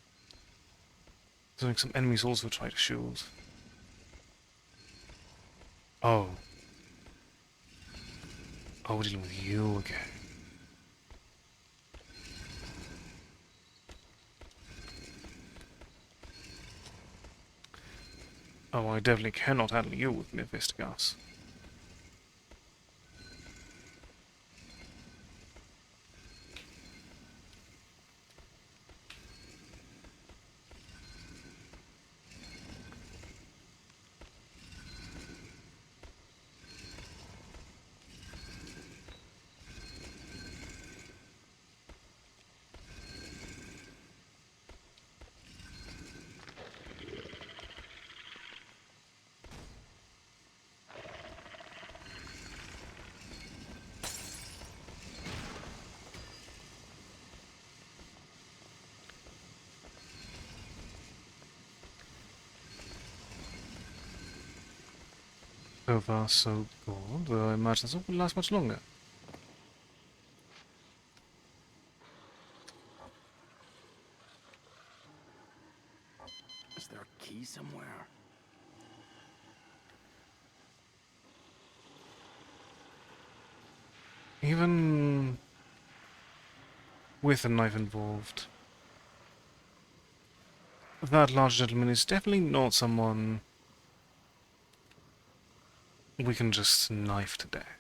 Considering some enemies also try to shoot. Oh. Oh, we're dealing with you again. Oh, I definitely cannot handle you with Mephistogas. So far, so good, though I imagine this won't last much longer. Is there a key somewhere? Even with a knife involved, that large gentleman is definitely not someone we can just knife to death.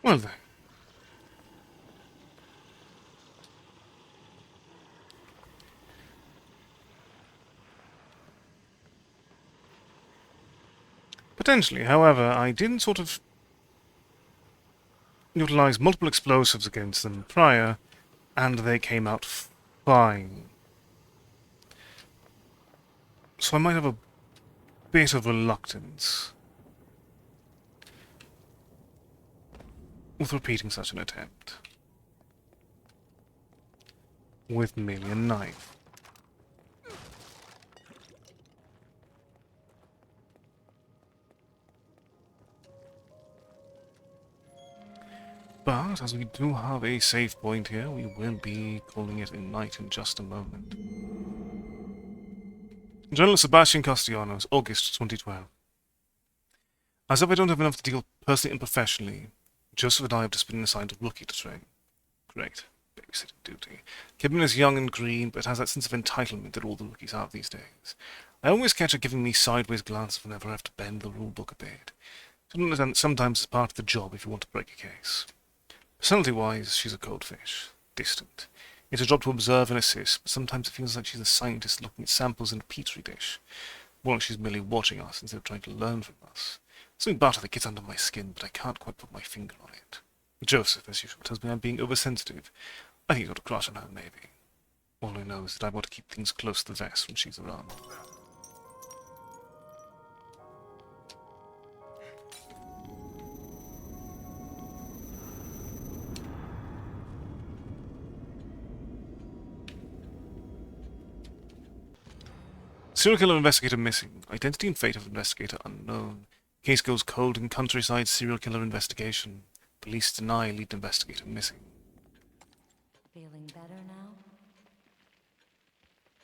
Well then. Potentially, however, I didn't sort of utilize multiple explosives against them prior, and they came out fine. So I might have a bit of reluctance with repeating such an attempt with merely a knife. But, as we do have a save point here, we will be calling it a night in just a moment. General Sebastian Castellanos, August 2012. As if I don't have enough to deal personally and professionally, Joseph and I have just been assigned a rookie to train. Great. Babysitting duty. Kidman is young and green, but has that sense of entitlement that all the rookies have these days. I always catch her giving me sideways glances whenever I have to bend the rulebook a bit. Sometimes it's part of the job if you want to break a case. Personality-wise, she's a cold fish. Distant. It's her job to observe and assist, but sometimes it feels like she's a scientist looking at samples in a petri dish. More like she's merely watching us instead of trying to learn from us. Something about her that gets under my skin, but I can't quite put my finger on it. Joseph, as usual, tells me I'm being oversensitive. I think he's got a crush on her, maybe. All I know is that I want to keep things close to the vest when she's around. Serial killer investigator missing. Identity and fate of investigator unknown. Case goes cold in countryside serial killer investigation. Police deny lead investigator missing. Feeling better now?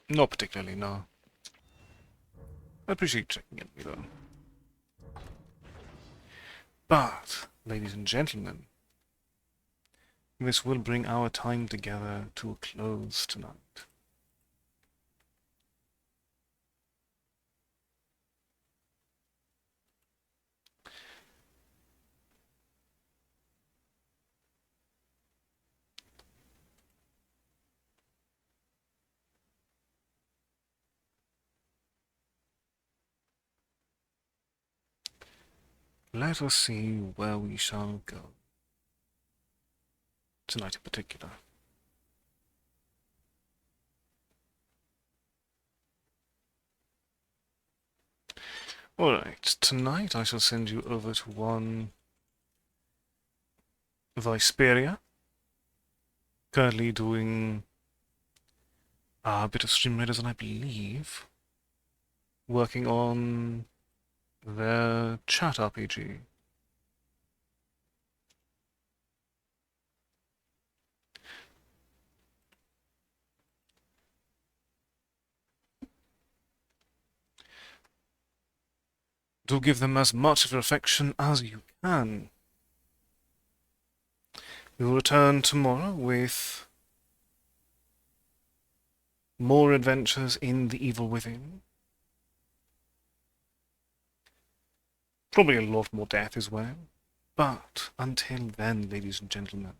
Not particularly, no. I appreciate checking in with me, though. But, ladies and gentlemen, this will bring our time together to a close tonight. Let us see where we shall go. Tonight in particular. Alright, tonight I shall send you over to one Visperia. Currently doing a bit of Stream Raiders, and I believe working on their chat RPG. Do give them as much of your affection as you can. We will return tomorrow with more adventures in The Evil Within. Probably a lot more death as well. But until then, ladies and gentlemen,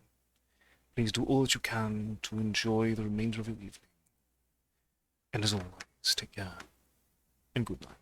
please do all that you can to enjoy the remainder of your evening. And as always, take care and good night.